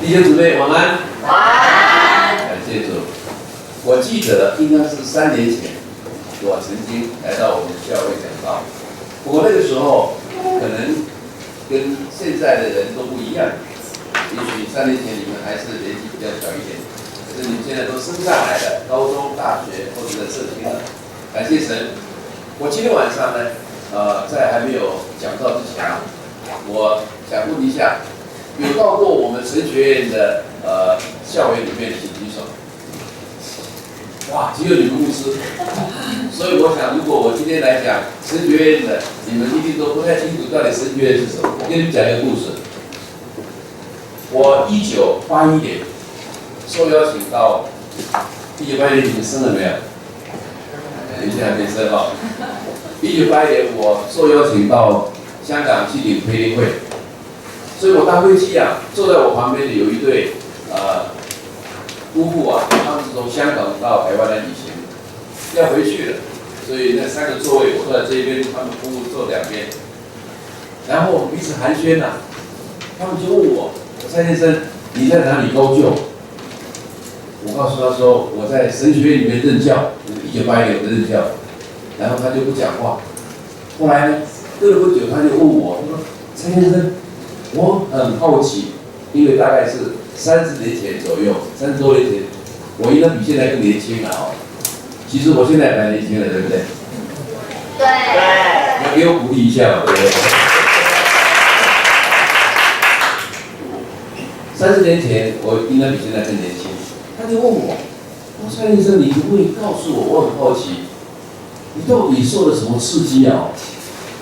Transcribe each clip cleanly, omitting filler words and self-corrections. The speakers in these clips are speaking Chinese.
弟兄姊妹，晚安。晚安。感谢主。我记得应该是3年前，我曾经来到我们教会讲道。不过那个时候可能跟现在的人都不一样。也许3年前你们还是年纪比较小一点，可是你们现在都升上来了，高中、大学或者在社区了。感谢神。我今天晚上呢，在还没有讲道之前，我想问一下。有到过我们神学院的校园里面的请举手。哇，只有你们牧师。所以我想，如果我今天来讲神学院的，你们一定都不太清楚到底神学院是什么。我跟你们讲一个故事。我1981年受邀请到，1981年你们生了没有？你现在还没生哈。1981年我受邀请到香港去领培灵会。所以我搭飞机啊，坐在我旁边的有一对夫妇啊，他们是从香港到台湾来旅行，要回去了，所以那3个座位我坐在这边，他们夫妇坐2边，然后彼此寒暄啊，他们就问我，蔡先生你在哪里高就？我告诉他说我在神学院里面任教，1981年的任教，然后他就不讲话，后来呢，过了不久他就问我，他说蔡先生。我很好奇，因为大概是30年前左右，30多年前，我应该比现在更年轻了哦。其实我现在蛮年轻了，对不对？对。要给我鼓励一下嘛，对不对？30年前我应该比现在更年轻。他就问我，蔡先生，你可不可以告诉我？我很好奇，你到底受了什么刺激啊？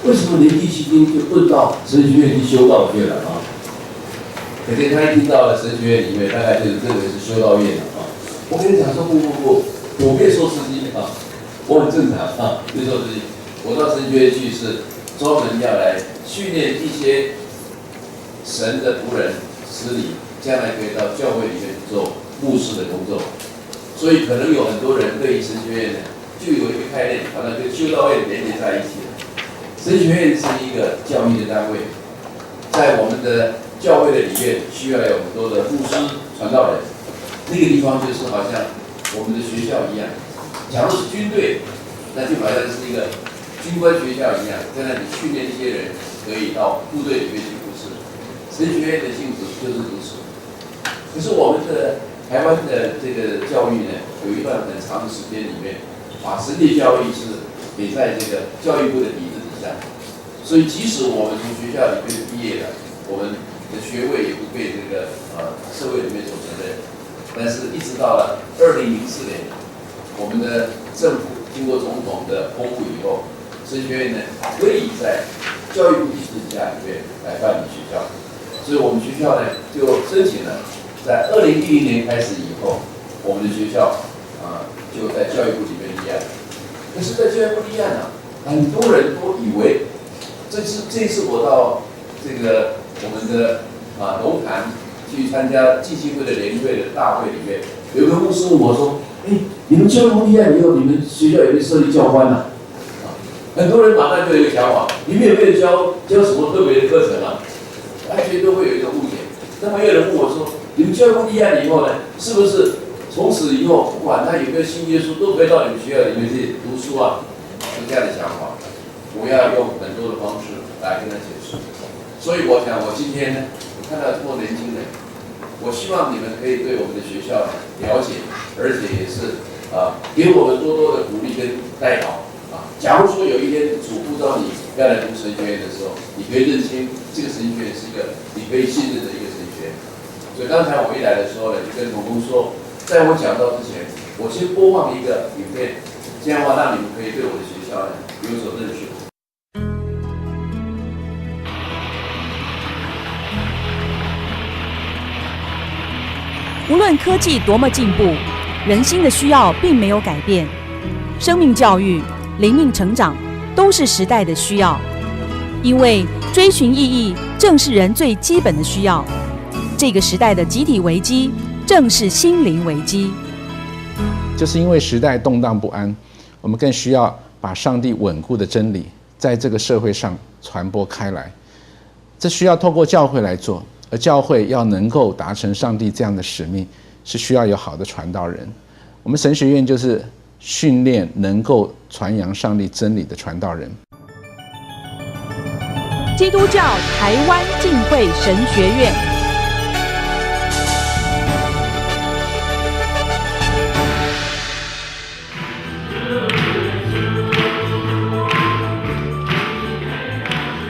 为什么年纪轻轻就奔到神学院去修道去了啊？可见他一听到了神学院里面，大概就是认为是修道院了啊。我跟你讲说不，我没有受刺激啊，我很正常啊，没受刺激。我到神学院去是专门要来训练一些神的仆人、使女，将来可以到教会里面做牧师的工作。所以可能有很多人对于神学院呢，就有一个概念，好像跟修道院连接在一起了。神学院是一个教育的单位，在我们的教会的里面需要有很多的牧师、传道人。那个地方就是好像我们的学校一样，假如是军队，那就好像是一个军官学校一样，在那里训练一些人可以到部队里面去服侍。神学院的性质就是如此。可是我们的台湾的这个教育呢，有一段很长的时间里面，把神学教育是给在这个教育部的底子。所以，即使我们从学校里面毕业了，我们的学位也不被这个社会里面所承认。但是，一直到了2004年，我们的政府经过总统的公布以后，神学院呢可以在教育部体制下里面来办理学校。所以我们学校呢就申请了，在2010年开始以后，我们的学校就在教育部里面立案。可是，在教育部立案啊。很多人都以为，这次我到这个我们的龙潭去参加浸信会的联会的大会里面，有个牧师问我说：“你们教育立案以后，你们学校有没有设立教官啊？”很多人马上就有一个想法，你们有没有教什么特别的课程啊？完全都会有一个误解。那么有人问我说：“你们教育立案以后呢，是不是从此以后，不管他有没有信耶稣，都可以到你们学校里面去读书啊？”这样的想法，我要用很多的方式来跟他解释。所以我想，我今天呢，看到这么年轻人，我希望你们可以对我们的学校了解，而且也是给我们多多的鼓励跟带导啊。假如说有一天主呼召你要来读神学院的时候，你可以认清这个神学院是一个你可以信任的一个神学院。所以刚才我一来的时候呢，就跟童工说，在我讲到之前，我先播放一个影片，这样的话让你们可以对我的学校有所认识。无论科技多么进步，人心的需要并没有改变。生命教育、灵命成长都是时代的需要，因为追寻意义正是人最基本的需要。这个时代的集体危机正是心灵危机。就是因为时代动荡不安，我们更需要把上帝稳固的真理在这个社会上传播开来。这需要透过教会来做，而教会要能够达成上帝这样的使命，是需要有好的传道人。我们神学院就是训练能够传扬上帝真理的传道人。基督教台湾浸会神学院。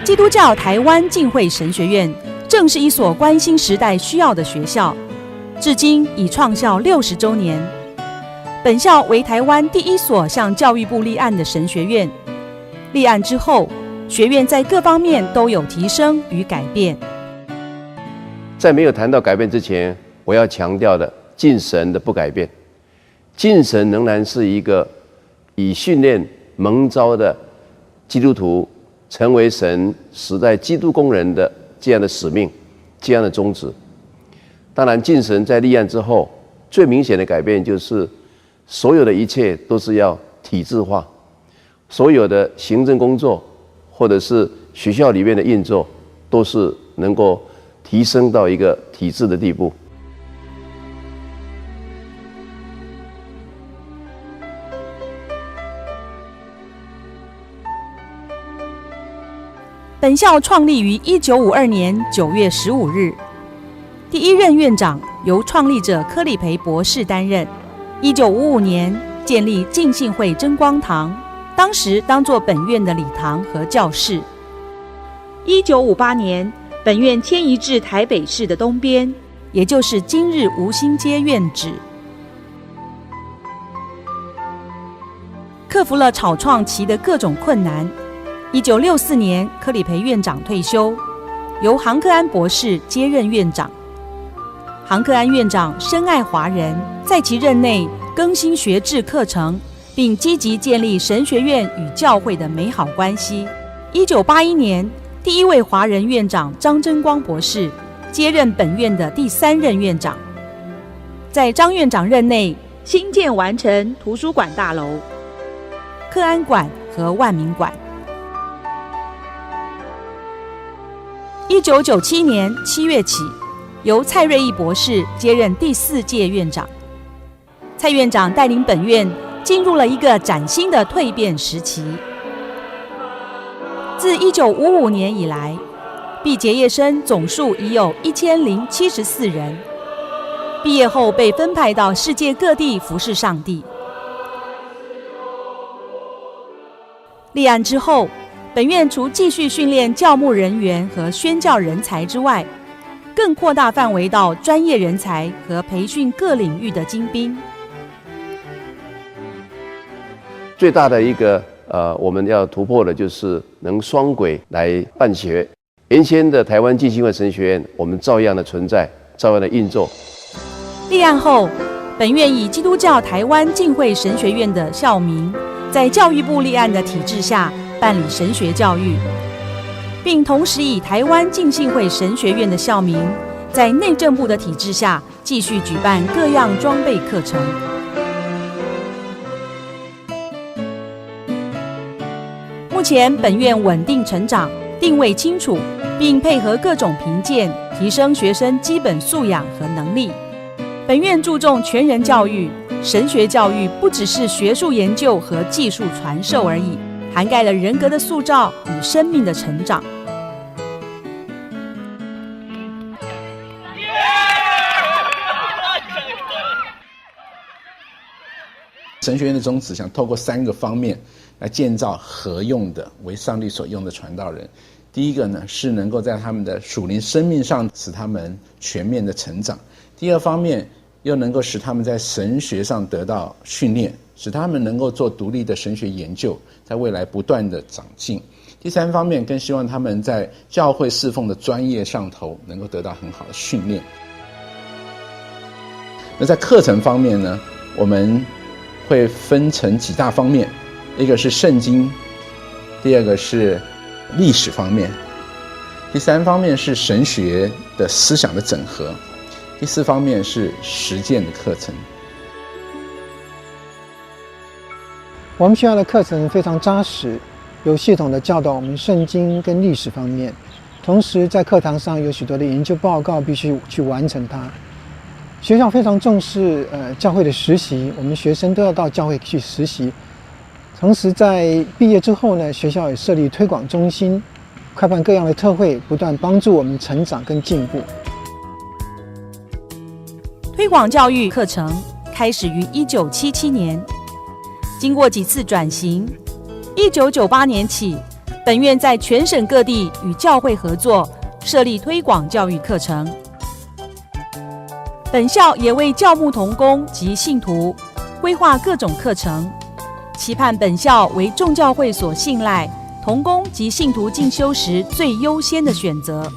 基督教台湾浸会神学院正是一所关心时代需要的学校，至今已创校60周年。本校为台湾第一所向教育部立案的神学院。立案之后，学院在各方面都有提升与改变。在没有谈到改变之前，我要强调的，敬神的不改变。敬神仍然是一个以训练蒙召的基督徒成为神时代基督工人的这样的使命，这样的宗旨。当然，敬神在立案之后，最明显的改变就是所有的一切都是要体制化，所有的行政工作或者是学校里面的运作，都是能够提升到一个体制的地步。本校创立于1952年9月15日，第一任院长由创立者柯里培博士担任。1955年建立浸信会真光堂，当时当作本院的礼堂和教室。1958年，本院迁移至台北市的东边，也就是今日吴兴街院址。克服了草创期的各种困难。1964年，柯里培院长退休，由杭克安博士接任院长。杭克安院长深爱华人，在其任内更新学制课程，并积极建立神学院与教会的美好关系。1981年，第一位华人院长张真光博士接任本院的第3任院长。在张院长任内，新建完成图书馆大楼、克安馆和万民馆。1997年7月起，由蔡瑞义博士接任第4届院长。蔡院长带领本院进入了一个崭新的蜕变时期。自1955年以来，毕结业生总数已有1074人，毕业后被分派到世界各地服侍上帝。立案之后，本院除继续训练教牧人员和宣教人才之外，更扩大范围到专业人才和培训各领域的精兵。最大的一个我们要突破的就是能双轨来办学。原先的台湾浸信会神学院，我们照样的存在，照样的运作。立案后，本院以基督教台湾浸会神学院的校名，在教育部立案的体制下办理神学教育，并同时以台湾浸信会神学院的校名，在内政部的体制下继续举办各样装备课程。目前本院稳定成长，定位清楚，并配合各种评鉴，提升学生基本素养和能力。本院注重全人教育，神学教育不只是学术研究和技术传授而已，涵盖了人格的塑造与生命的成长。神学院的宗旨想透过3个方面来建造合用的为上帝所用的传道人。第一个呢，是能够在他们的属灵生命上使他们全面的成长；第二方面，又能够使他们在神学上得到训练，使他们能够做独立的神学研究，在未来不断的长进；第三方面，更希望他们在教会侍奉的专业上头能够得到很好的训练。那在课程方面呢，我们会分成几大方面，一个是圣经，第二个是历史方面，第三方面是神学的思想的整合，第四方面是实践的课程。我们学校的课程非常扎实，有系统的教导我们圣经跟历史方面，同时在课堂上有许多的研究报告必须去完成它。学校非常重视教会的实习，我们学生都要到教会去实习。同时在毕业之后呢，学校也设立推广中心，开办各样的特会，不断帮助我们成长跟进步。推广教育课程开始于1977年，经过几次转型，1998年起，本院在全省各地与教会合作，设立推广教育课程。本校也为教牧同工及信徒规划各种课程，期盼本校为众教会所信赖，同工及信徒进修时最优先的选择。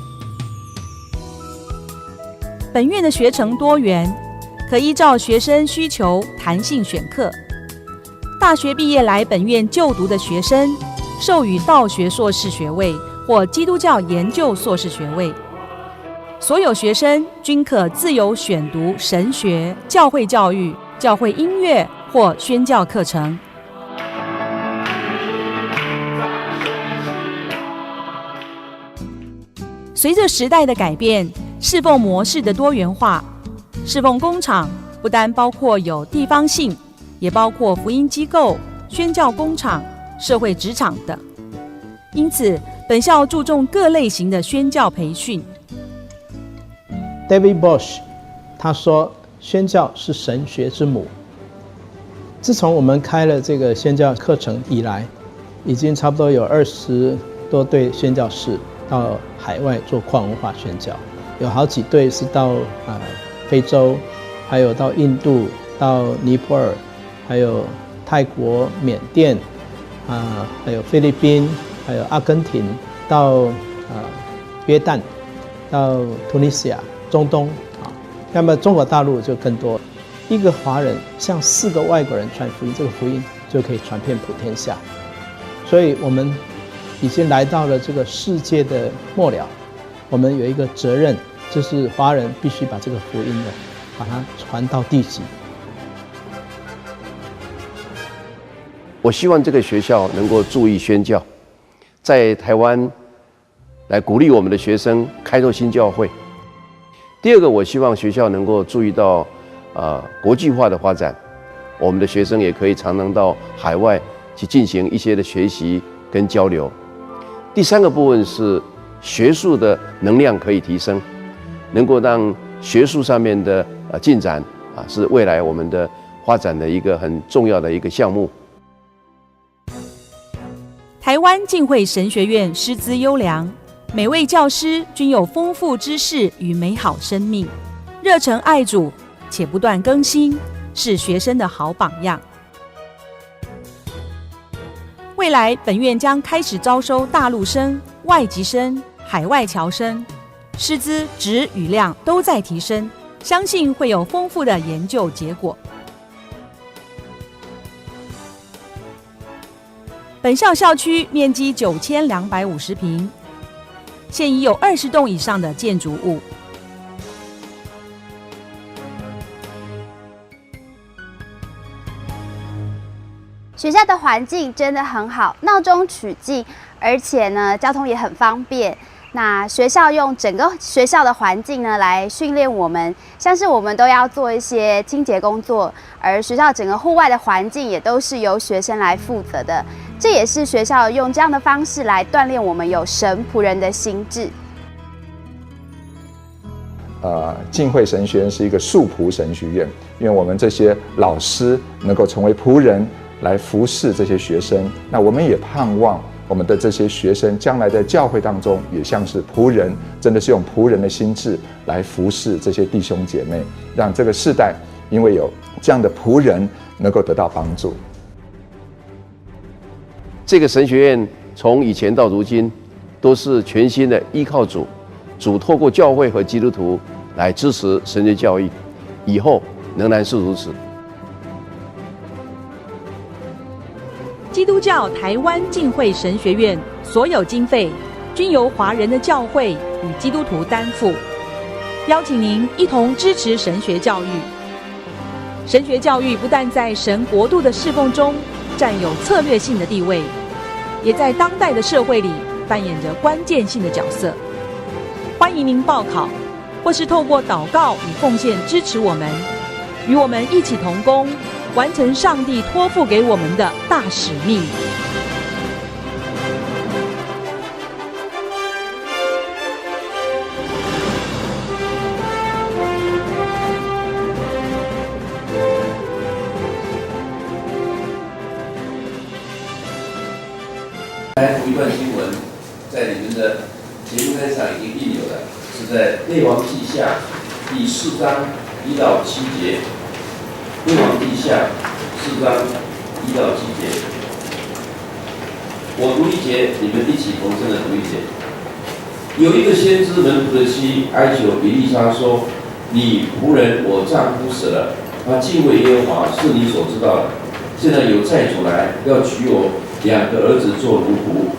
本院的学程多元，可依照学生需求弹性选课。大学毕业来本院就读的学生，授予道学硕士学位或基督教研究硕士学位。所有学生均可自由选读神学、教会教育、教会音乐或宣教课程。随着时代的改变，侍奉模式的多元化，侍奉工厂不单包括有地方性，也包括福音机构、宣教工厂、社会职场等。因此，本校注重各类型的宣教培训。David Bosch 他说，宣教是神学之母。自从我们开了这个宣教课程以来，已经差不多有20多队宣教士到海外做跨文化宣教，有好几队是到非洲，还有到印度、到尼泊尔，还有泰国、缅甸，还有菲律宾，还有阿根廷，到约旦，到突尼西亚、中东那么中国大陆就更多。一个华人向4个外国人传福音，这个福音就可以传遍普天下。所以我们已经来到了这个世界的末了，我们有一个责任，就是华人必须把这个福音呢，把它传到地极。我希望这个学校能够注意宣教，在台湾来鼓励我们的学生开拓新教会。第二个，我希望学校能够注意到国际化的发展，我们的学生也可以常常到海外去进行一些的学习跟交流。第三个部分是学术的能量可以提升，能够让学术上面的进展是未来我们的发展的一个很重要的一个项目。台湾浸会神学院师资优良，每位教师均有丰富知识与美好生命，热忱爱主且不断更新，是学生的好榜样。未来本院将开始招收大陆生、外籍生、海外侨生，师资质与量都在提升，相信会有丰富的研究结果。本校校区面积9250平，现已有20栋以上的建筑物。学校的环境真的很好，闹中取静，而且呢，交通也很方便。那学校用整个学校的环境呢来训练我们，像是我们都要做一些清洁工作，而学校整个户外的环境也都是由学生来负责的。这也是学校用这样的方式来锻炼我们有神仆人的心智。浸会神学院是一个束缚神学院，因为我们这些老师能够成为仆人来服侍这些学生，那我们也盼望我们的这些学生将来在教会当中也像是仆人，真的是用仆人的心智来服侍这些弟兄姐妹，让这个世代因为有这样的仆人能够得到帮助。这个神学院从以前到如今都是全心的依靠主，主透过教会和基督徒来支持神学教育，以后仍然是如此。基督教台湾浸会神学院所有经费均由华人的教会与基督徒担负，邀请您一同支持神学教育。神学教育不但在神国度的侍奉中占有策略性的地位，也在当代的社会里扮演着关键性的角色。欢迎您报考，或是透过祷告与奉献支持我们，与我们一起同工，完成上帝托付给我们的大使命。来读一段经文，在你们的节目单上已经印有了，是在列王记下第4章1到7节。列王记下4章1到7节，我读1节，你们一起同声的读1节。有一个先知门徒的妻哀求以利沙说：“你仆人我丈夫死了，他敬畏耶和华，是你所知道的。现在有债主来，要娶我2个儿子做奴仆。”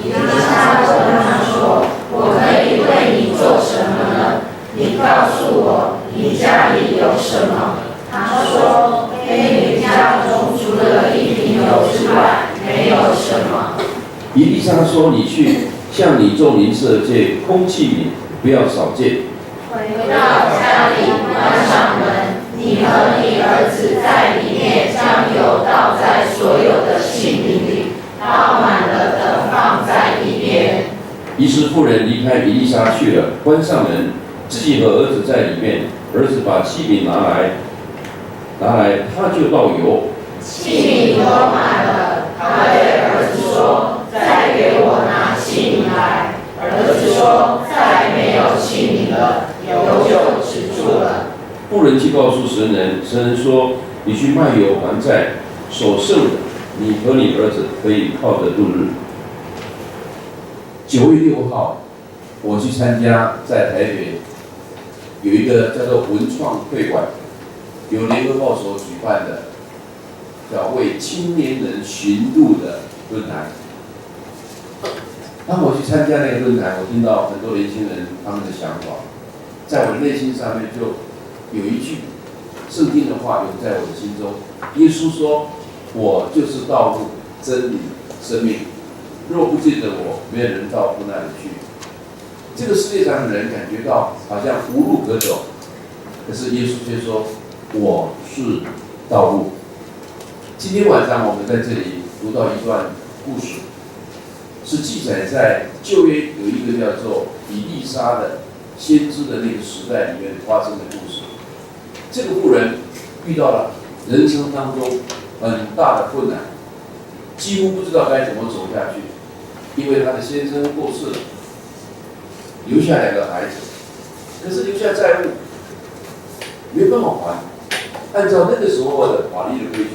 以利沙问他说：“我可以为你做什么呢？你告诉我，你家里有什么？”他说：“非女家中除了1瓶油之外，没有什么。”以利沙说：“你去向你众邻舍借空器皿，不要少借。回到家里，关上门，你和你儿子在里面将油倒在所有的器皿里，倒满了的放在一边。”于是妇人离开以利沙去了，关上门，自己和儿子在里面。儿子把器皿拿来，他就倒油。器皿都满了，他对儿子说：“再给我拿器皿来。”儿子说：“再没有器皿了，油就止住了。”妇人去告诉神人，神人说：“你去卖油还债，所剩的，你和你儿子可以靠着度日。”9月6号，我去参加在台北有一个叫做文创会馆，由联合报所举办的，叫为青年人寻路的论坛。当我去参加那个论坛，我听到很多年轻人他们的想法，在我的内心上面就有一句圣经的话永在我的心中。耶稣说：“我就是道路、真理、生命，若不借着我，没有人到父那里去。”这个世界上的人感觉到好像无路可走，可是耶稣却说：“我是道路。”今天晚上我们在这里读到一段故事，是记载在旧约有一个叫做以利沙的先知的那个时代里面发生的故事。这个妇人遇到了人生当中很大的困难，几乎不知道该怎么走下去，因为她的先生过世了，留下2个孩子，可是留下债务，没办法还。按照那个时候的法律的规矩，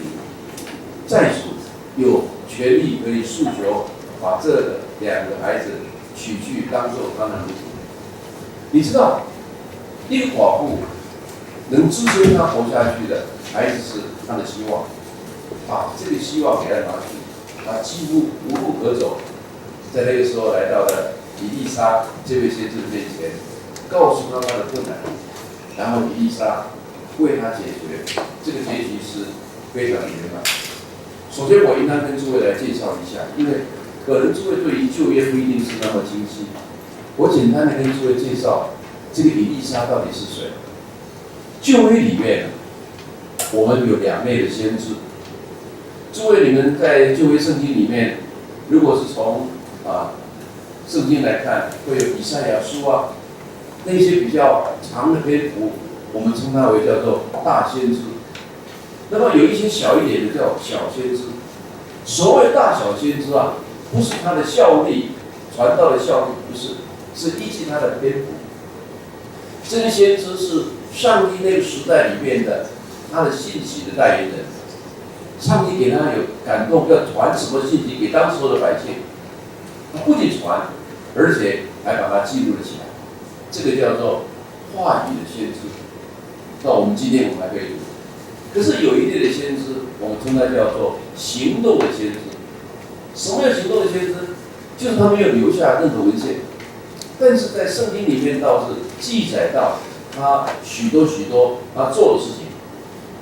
债主有权利可以诉求把这2个孩子娶去当做他的奴仆。你知道，一个寡妇能支撑她活下去的孩子是她的希望，把这个希望给她拿去，她几乎无路可走。在那个时候来到了以利沙这位先知面前，告诉他的困难，然后以利沙为他解决。这个结局是非常的圆满。首先，我应当跟诸位来介绍一下，因为可能诸位对于旧约不一定是那么清晰。我简单的跟诸位介绍这个以利沙到底是谁。旧约里面，我们有2类的先知。诸位，你们在旧约圣经里面，如果是从圣经来看，会有以赛亚书啊，那些比较长的篇幅，我们称它为叫做大先知。那么有一些小一点的叫小先知。所谓大小先知啊，不是他的效力，传道的效力不是，是依据他的篇幅。这个先知是上帝那个时代里面的他的信息的代言人。上帝给他有感动，要传什么信息给当时的百姓，他不仅传，而且还把它记录了起来。这个叫做话语的先知。到我们今天我们还可以读。可是有一类的先知，我们称它叫做行动的先知。什么叫行动的先知？就是他没有留下任何文献，但是在圣经里面倒是记载到他许多他做的事情。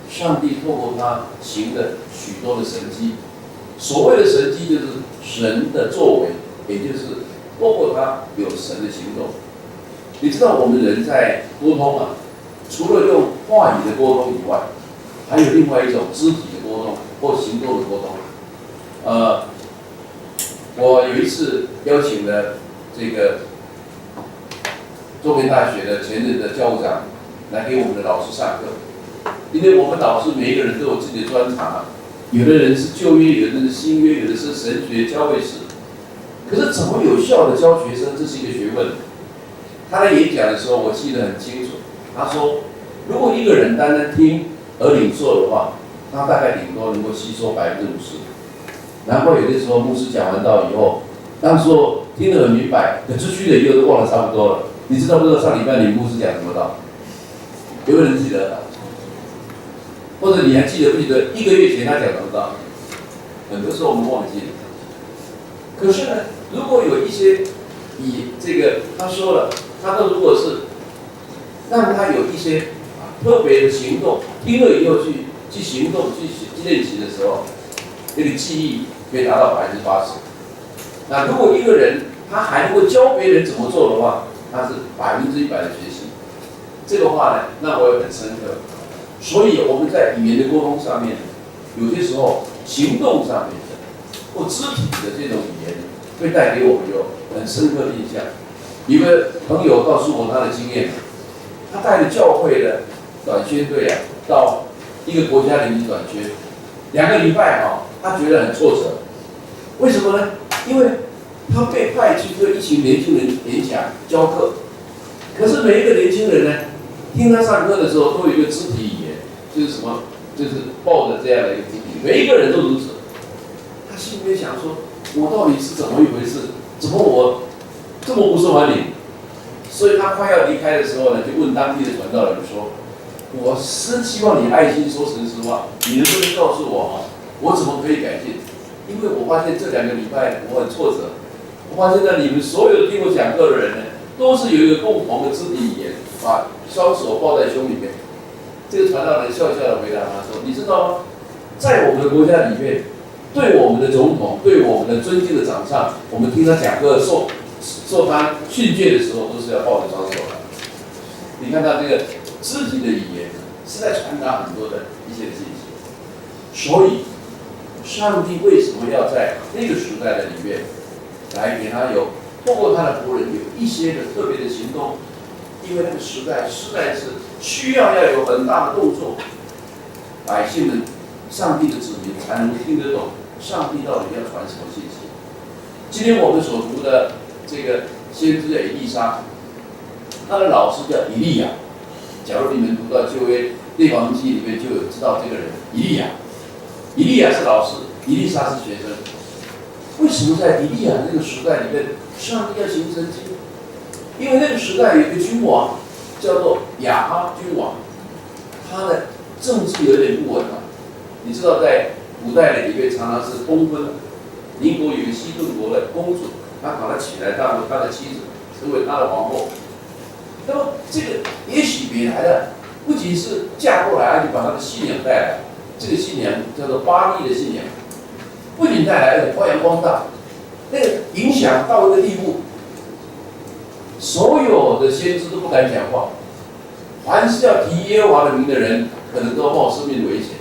上帝透过他行的许多的神迹。所谓的神迹，就是神的作为，也就是透过他有神的行动。你知道我们人在沟通啊，除了用话语的沟通以外，还有另外一种肢体的沟通或行动的沟通。我有一次邀请了这个中原大学的前任的教务长来给我们的老师上课，因为我们老师每一个人都有自己的专长啊，有的人是旧约，有的人是新约，有的是神学、教会史。可是怎么有效的教学生，这是一个学问。他在演讲的时候，我记得很清楚。他说，如果一个人单单听而领受的话，他大概顶多能够吸收50%。难怪有的时候牧师讲完道以后，当时候听得很明白，可出去了以后都忘了差不多了。你知道不知道上礼拜你牧师讲什么道？有没有人记得？或者你还记得不记得1个月前他讲什么道？很多时候我们忘记了。可是呢，如果有一些以这个他说了，他说如果是让他有一些特别的行动，听了以后去行动去练习的时候，那个记忆可以达到80%。那如果一个人他还能够教别人怎么做的话，他是100%的学习。这个话呢，让我也很深刻。所以我们在语言的沟通上面，有些时候行动上面的或肢体的这种语言，会带给我们有很深刻的印象。有个朋友告诉我他的经验，他带着教会的短宣队啊，到一个国家领短宣，2个礼拜啊，他觉得很挫折。为什么呢？因为他被派去对一群年轻人演讲教课，可是每一个年轻人呢，听他上课的时候都有一个肢体语言，就是什么，就是抱着这样的一个肢体，每一个人都如此。他心里面想说，我到底是怎么一回事？怎么我这么不受欢迎？所以他快要离开的时候呢，就问当地的传道人说：“我是希望你爱心说诚实话，你能不能告诉我我怎么可以改进？因为我发现这2个礼拜我很挫折，我发现呢，你们所有听我讲课的人呢，都是有一个共同的肢体语言，把双手抱在胸里面。”这个传道人笑笑的回答他说：“你知道吗？在我们的国家里面，对我们的总统，对我们的尊敬的长上，我们听他讲课受他训诫的时候，都是要抱着双手的。你看他这个肢体的语言是在传达很多的一些信息。所以，上帝为什么要在那个时代的里面来给他有透过他的仆人有一些的特别的行动？因为那个时代实在是需要有很大的动作，百姓们、上帝的子民才能听得懂上帝到底要传什么信息。今天我们所读的这个先知以利沙，他的老师叫以利亚。假如你们读到旧约列王记里面，就有知道这个人以利亚。以利亚是老师，以利沙是学生。为什么在以利亚那个时代里面，上帝要行神迹？因为那个时代有一个君王叫做亚哈君王，他的政治有点不稳啊。你知道在古代里面常常是通婚，邻国有一个西顿国的公主，他把她起来当为他的妻子，成为他的皇后。那么这个也许别来的，不仅是嫁过来，而且把他的信仰带来。这个信仰叫做巴力的信仰，不仅带来，而且发扬光大，那个影响到一个地步，所有的先知都不敢讲话，凡是要提耶和华的名的人，可能都要冒生命危险。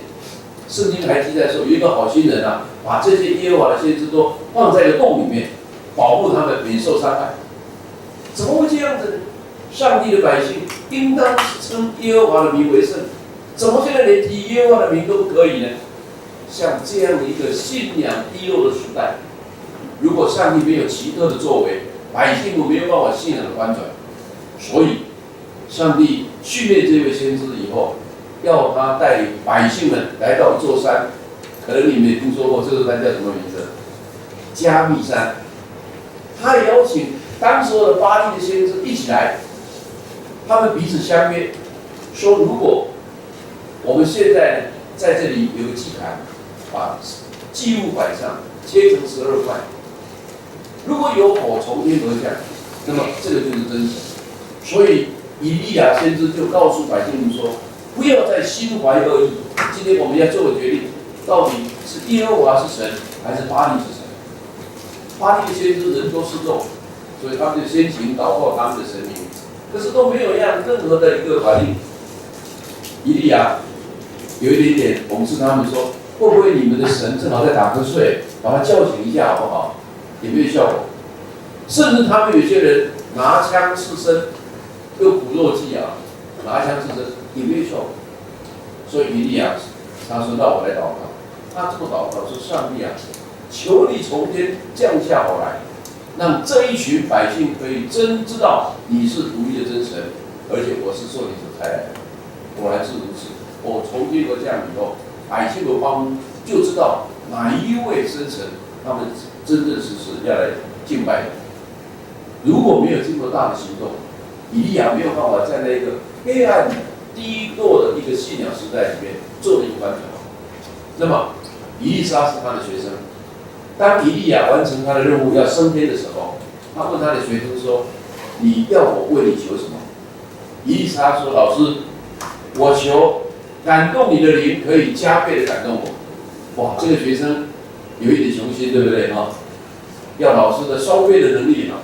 圣经还记载说，有一个好心人啊，把这些耶和华的先知都放在一个洞里面，保护他们免受伤害。怎么会这样子呢？上帝的百姓应当称耶和华的名为圣，怎么现在连提耶和华的名都不可以呢？像这样的一个信仰低落的时代，如果上帝没有奇特的作为，百姓都没有办法信仰的翻转。所以，上帝训练这位先知以后，要他带领百姓们来到一座山，可能你们也听说过这座山叫什么名字？加密山。他也邀请当时的巴力的先知一起来，他们彼此相约，说如果我们现在呢在这里有个祭坛，把祭物摆上，切成12块，如果有火从天而降，那么这个就是真神。所以以利亚先知就告诉百姓们说，不要再心怀恶意。今天我们要做个决定，到底是耶和华是神，还是巴力是神？巴力的先知人多势众，所以他们就先行祷告他们的神明，可是都没有让任何的一个反应。以利亚有一点点讽刺他们说，会不会你们的神正好在打瞌睡，把他叫醒一下好不好？也没有效果。甚至他们有些人拿枪刺身，用苦肉计啊，拿枪刺身也没有效果。所以以利亚他说：“让我来祷告。”他这么祷告说：“上帝啊，求你从天降下我来，让这一群百姓可以真知道你是独一的真神，而且我是受你所差来的。果然是如此。我从天而降以后，百姓的方就知道哪一位真神，他们真正实要来敬拜的。如果没有经过大的行动，以利亚没有办法在那个黑暗低落的一个信仰时代里面做了一个翻转。那么，以利沙是他的学生。当以利亚完成他的任务要升天的时候，他问他的学生说：“你要我为你求什么？”以利沙说：“老师，我求感动你的灵可以加倍的感动我。”哇，这个学生有一点雄心，对不对啊？要老师的双倍的能力嘛。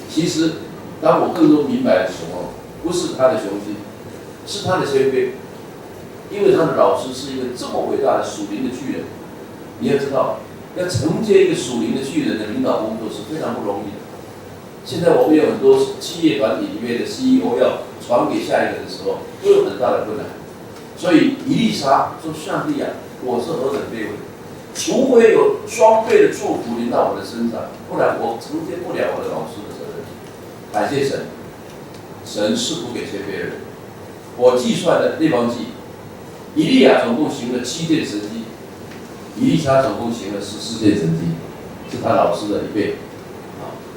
其实，当我更多明白的时候，不是他的雄心，是他的谦卑，因为他的老师是一个这么伟大的属灵的巨人。你要知道，要承接一个属灵的巨人的领导工作是非常不容易的。现在我们有很多企业团体里面的 CEO 要传给下一个的时候，都有很大的困难。所以以利沙说：“上帝啊，我是何等卑微，除非有双倍的祝福临到我的身上，不然我承接不了我的老师的责任。”感谢神，神赐福给谦卑的人。我计算的列王记，以利亚总共行了7件神迹，以利沙总共行了14件神迹，是他老师的1倍。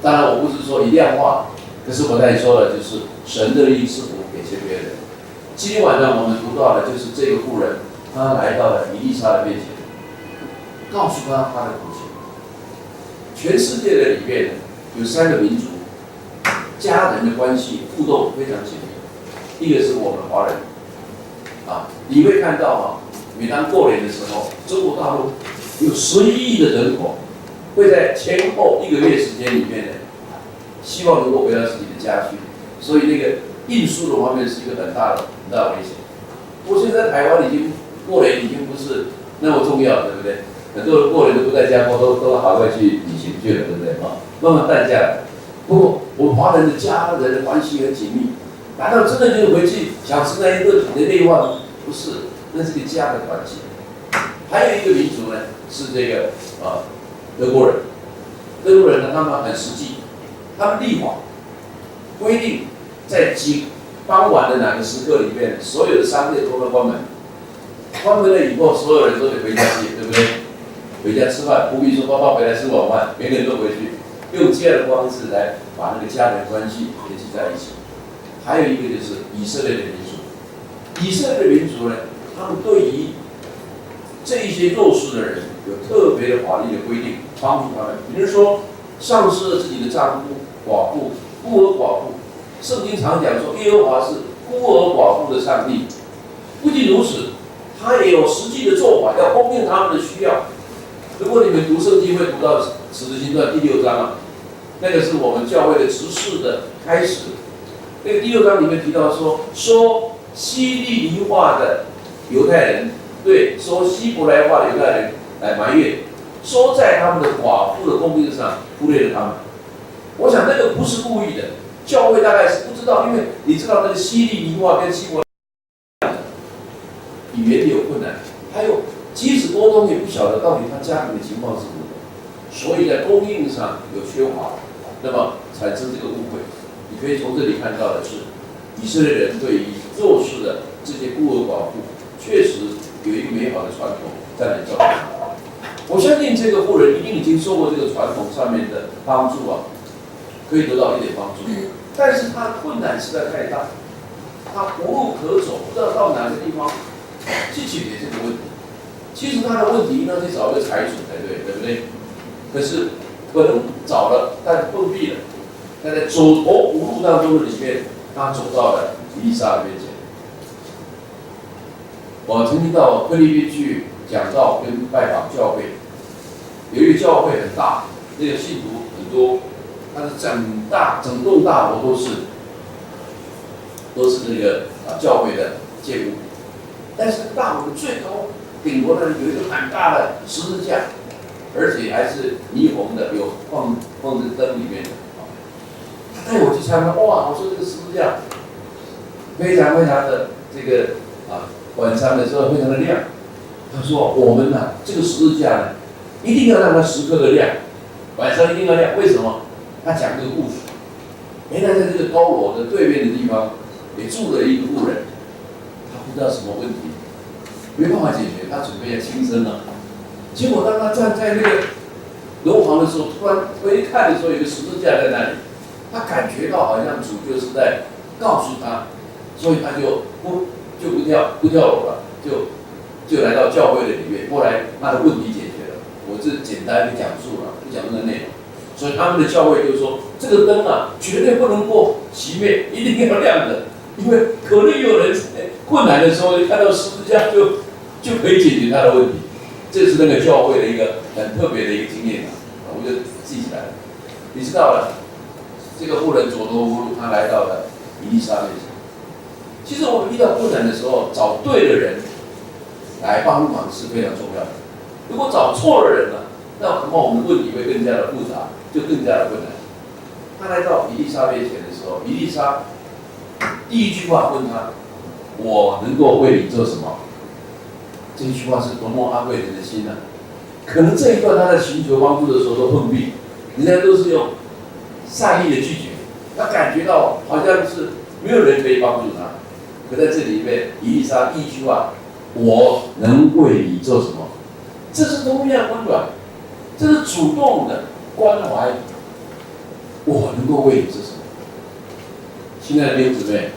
当然，我不是说一量化，可是我在说的就是神的力赐福给谦卑的人。今天晚上我们读到的就是这个妇人，她来到了以利沙的面前，告诉他她的苦情。全世界的里面有3个民族，家人的关系互动非常紧密。一个是我们华人，你会看到每当过年的时候，中国大陆有11亿的人口，会在前后1个月时间里面呢，希望能够回到自己的家去，所以那个运输的方面是一个很大的危险。不过现在台湾已经过年已经不是那么重要，对不对？很多人过年都不在家过，都海外去旅行去了，对不对？慢慢淡下来。不过我们华人的家人的关系很紧密，难道真的就是回去想吃那一顿的内外吗？不是，那是个家的团结。还有一个民族呢，是这个德国人。德国人呢，他们很实际，他们立法规定，在傍晚的哪个时刻里面，所有的商店都会关门。关门了以后，所有人都得回家去，对不对？回家吃饭，不必说爸爸回来吃晚饭，每个人都回去，用这样的方式来把那个家人关系联系在一起。还有一个就是以色列的民族，以色列的民族呢，他们对于这一些弱势的人有特别的法律的规定，帮助他们。比如说，丧失了自己的丈夫、寡妇、孤儿寡妇，圣经常讲说，耶和华是孤儿寡妇的上帝。不仅如此，他也有实际的做法，要供应他们的需要。如果你们读圣经会读到《使徒行传》第6章那个是我们教会的执事的开始。那个第6章里面提到说希利尼话的犹太人对说希伯来话的犹太人来埋怨，说在他们的寡妇的供应上忽略了他们。我想那个不是故意的，教会大概是不知道，因为你知道那个希利尼话跟希伯来语言有困难，还有即使沟通也不晓得到底他家庭的情况是如何，所以在供应上有缺乏，那么产生这个误会。你可以从这里看到的是，以色列人对于弱势的这些孤儿寡妇，确实有一个美好的传统在那里造成。我相信这个妇人一定已经受过这个传统上面的帮助可以得到一点帮助。但是她困难实在太大，她无路可走，不知道到哪个地方去解决这个问题。其实她的问题应该去找一个财主才对，对不对？可是可能找了，但碰壁了。但在走投无路当中的里面，他走到了以利沙的面前。我曾经到菲律宾去讲道跟拜访教会，有一个教会很大，那个信徒很多，它是整栋大楼都是那个教会的建物，但是大楼的最高顶楼那里有一个很大的十字架，而且还是霓虹的，有放在灯里面的。他带我去参观，哇！我说这个十字架非常的这个晚上的时候非常的亮。他说我们这个十字架呢，一定要让它时刻的亮，晚上一定要亮。为什么？他讲这个故事。原来在这个高楼的对面的地方，也住了一个妇人，他不知道什么问题，没办法解决，他准备要轻生了。结果当他站在那个楼房的时候，突然回看的时候，有个十字架在那里，他感觉到好像主就是在告诉他，所以他就不跳楼了，就来到教会的里面。后来他的问题解决了，我这简单的讲述了，不讲那个内容。所以他们的教会就说，这个灯绝对不能够熄灭，一定要亮的，因为可能有人在困难的时候看到十字架就可以解决他的问题。这是那个教会的一个很特别的一个经验我就记起来了。你知道了，这个妇人走投无路，他来到了以利沙贝城。其实我们遇到困难的时候，找对的人来帮忙是非常重要的。如果找错了人了，那恐怕我们的问题会更加的复杂，就更加的困难。他来到以利沙贝前的时候，以利沙第一句话问他：“我能够为你做什么？”这一句话是多么安慰人的心啊！可能这一段他在寻求帮助的时候都碰壁，人家都是用善意的拒绝，他感觉到好像是没有人可以帮助他。可在这里面，以利沙第一句话：“我能为你做什么？”这是多么样温暖，这是主动的关怀。我能够为你做什么？亲爱的弟兄姊妹，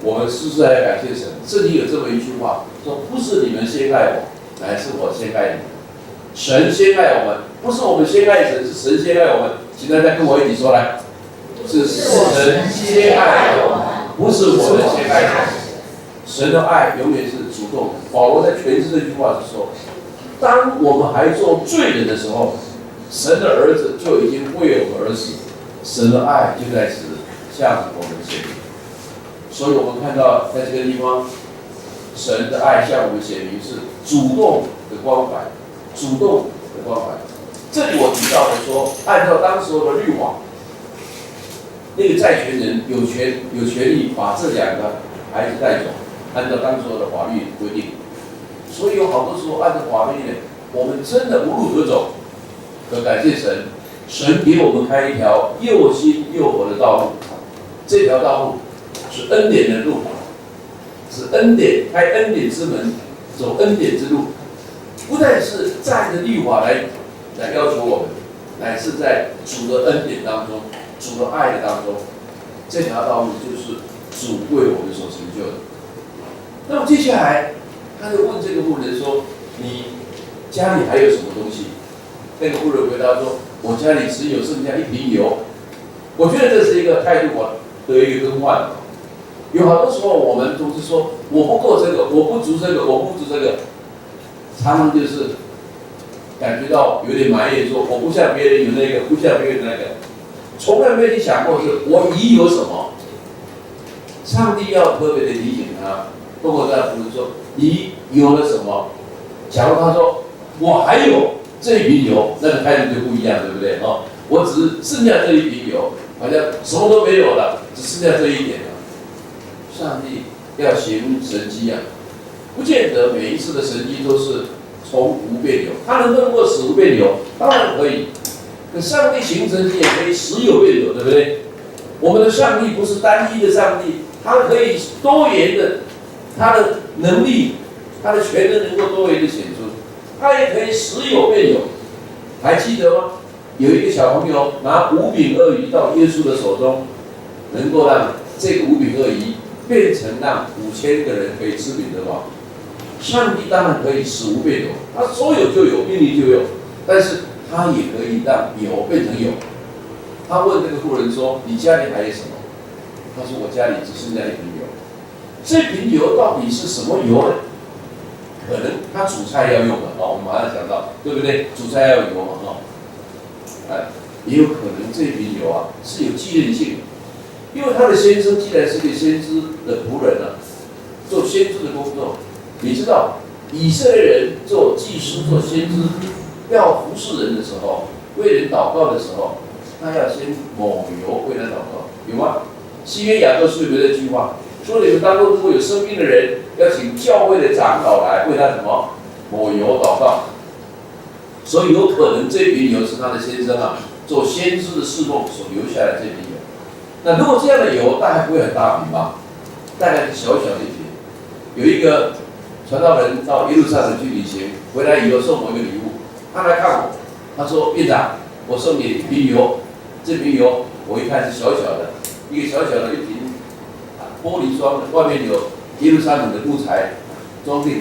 我们时时来感谢神。圣经有这么一句话说：“不是你们先爱我，乃是我先爱你们。”神先爱我们，不是我们先爱神，是神先爱我们。请大家跟我一起说来：是神先爱我们，不是我们先爱神。神的爱永远是主动的。保罗在诠释这句话是说，当我们还做罪人的时候，神的儿子就已经为我们而死，神的爱就在此向我们显明。所以我们看到在这个地方，神的爱向我们显明是主动的关怀，主动的关怀。这里我提到的说，按照当时的律法，那个债权人有权利把这两个孩子带走，按照当时的法律规定。所以有好多时候按照法律呢，我们真的无路可走。可感谢神，神给我们开一条又新又活的道路。这条道路是恩典的路，是恩典，开恩典之门，走恩典之路。不但是站着律法来要求我们，乃是在主的恩典当中，主的爱的当中，这条道路就是主为我们所成就的。那么接下来，他就问这个妇人说：“你家里还有什么东西？”那个妇人回答说：“我家里只有剩下一瓶油。”我觉得这是一个态度的一个更换。有好多时候我们总是说我不够这个，我不足这个，我不足这个，常常就是感觉到有点埋怨，说我不像别人有那个，不像别人那个，从来没有去想过是我已有什么。上帝要特别的提醒他，包括在妇人说你有了什么？假如他说我还有这一瓶油，那个态度就不一样，对不对？我只是剩下这一瓶油，好像什么都没有了，只剩下这一点了。上帝要行神迹啊，不见得每一次的神迹都是从无变有，他能不能够使无变有？当然可以。可上帝行神迹也可以使有变有，对不对？我们的上帝不是单一的上帝，他可以多元的，他的能力，他的权能能够多元的显出，他也可以使有变有。还记得吗？有一个小朋友拿5饼2鱼到耶稣的手中，能够让这个5饼2鱼变成让5000个人可以吃饼的话，上帝当然可以使无变有，他说有就有，命令就有，但是他也可以让有变成有。他问这个妇人说：“你家里还有什么？”他说：“我家里只剩下一瓶油。”这瓶油到底是什么油呢？可能他煮菜要用的我们马上想到，对不对？煮菜要有油嘛也有可能这瓶油啊是有继任性的，因为他的先生既然是个先知的仆人啊，做先知的工作，你知道以色列人做祭司、做先知，要服侍人的时候，为人祷告的时候，他要先抹油为他祷告，有吗？新约雅各书有没有这句话？说你们当中如果有生病的人，要请教会的长老来为他什么抹油祷告。所以有可能这瓶油是他的先生啊做先知的侍奉所留下来的这瓶油。那如果这样的油，大概不会很大瓶吧？大概是小小的一瓶。有一个传道人到耶路撒冷去旅行，回来以后送我一个礼物，他来看我，他说：“院长，我送你一瓶油，这瓶油我一看是小小的，一个小小的一瓶玻璃装的，外面有耶路撒冷的木材装订，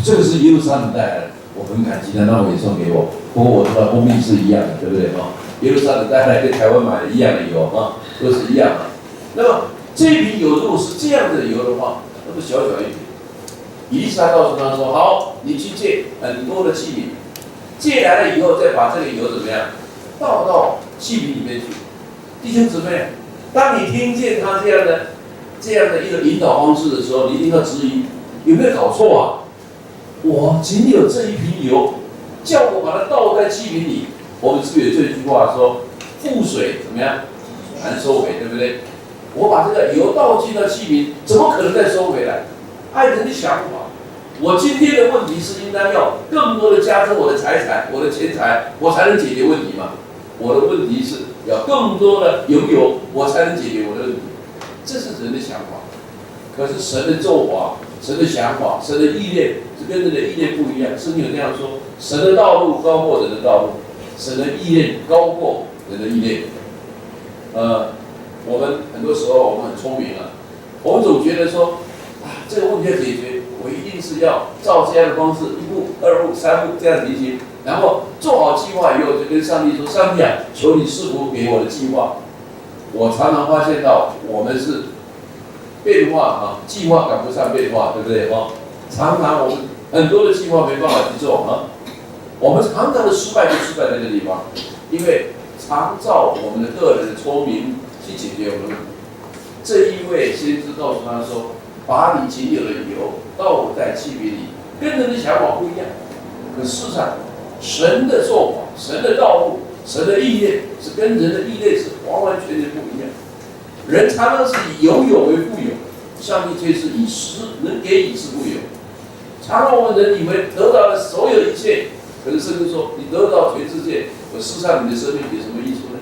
这个是耶路撒冷带来的。”我很感激他，那我也送给我。不过我知道蜂蜜是一样的，对不对啊？耶路撒冷带来跟台湾买的一样的油啊，都是一样的。那么这一瓶油如果是这样的油的话，那么小小一瓶。以利沙告诉他说：“好，你去借很多的器皿，借来了以后，再把这个油怎么样倒到器皿里面去。”弟兄姊妹，当你听见他这样的一个引导方式的时候，你一定要质疑有没有搞错啊？我仅有这一瓶油，叫我把它倒在器皿里。我们是不是有这句话说“覆水怎么样难收回”，对不对？我把这个油倒进到器皿，怎么可能再收回来？按人的想法，我今天的问题是应当要更多的加增我的财产、我的钱财，我才能解决问题嘛。我的问题是要更多的拥有，我才能解决我的问题。这是人的想法。可是神的做法、神的想法、神的意念是跟人的意念不一样。圣经有这样说：神的道路高过人的道路，神的意念高过人的意念。我们很多时候我们很聪明啊，我们总觉得说这个问题要解决，我一定是要照这样的方式，一步、二步、三步这样进行，然后做好计划以后，就跟上帝说：“上帝啊，求你赐福给我的计划。”我常常发现到我们是变化啊，计划赶不上变化，对不对啊？常常我们很多的计划没办法去做啊，我们常常的失败就失败在这个地方，因为常照我们的个人的聪明去解决我们的问题。这一位先知告诉他说：“把你仅有的油倒在器皿里，跟人的想法不一样。可事实上，神的做法、神的道路、神的意念是跟人的意念是完完全全不一样。人常常是以拥有为富有，上帝却是以施能给予是富有。常常我们人以为得到了所有一切，可是圣经说，你得到全世界，可世上你的生命有什么益处呢？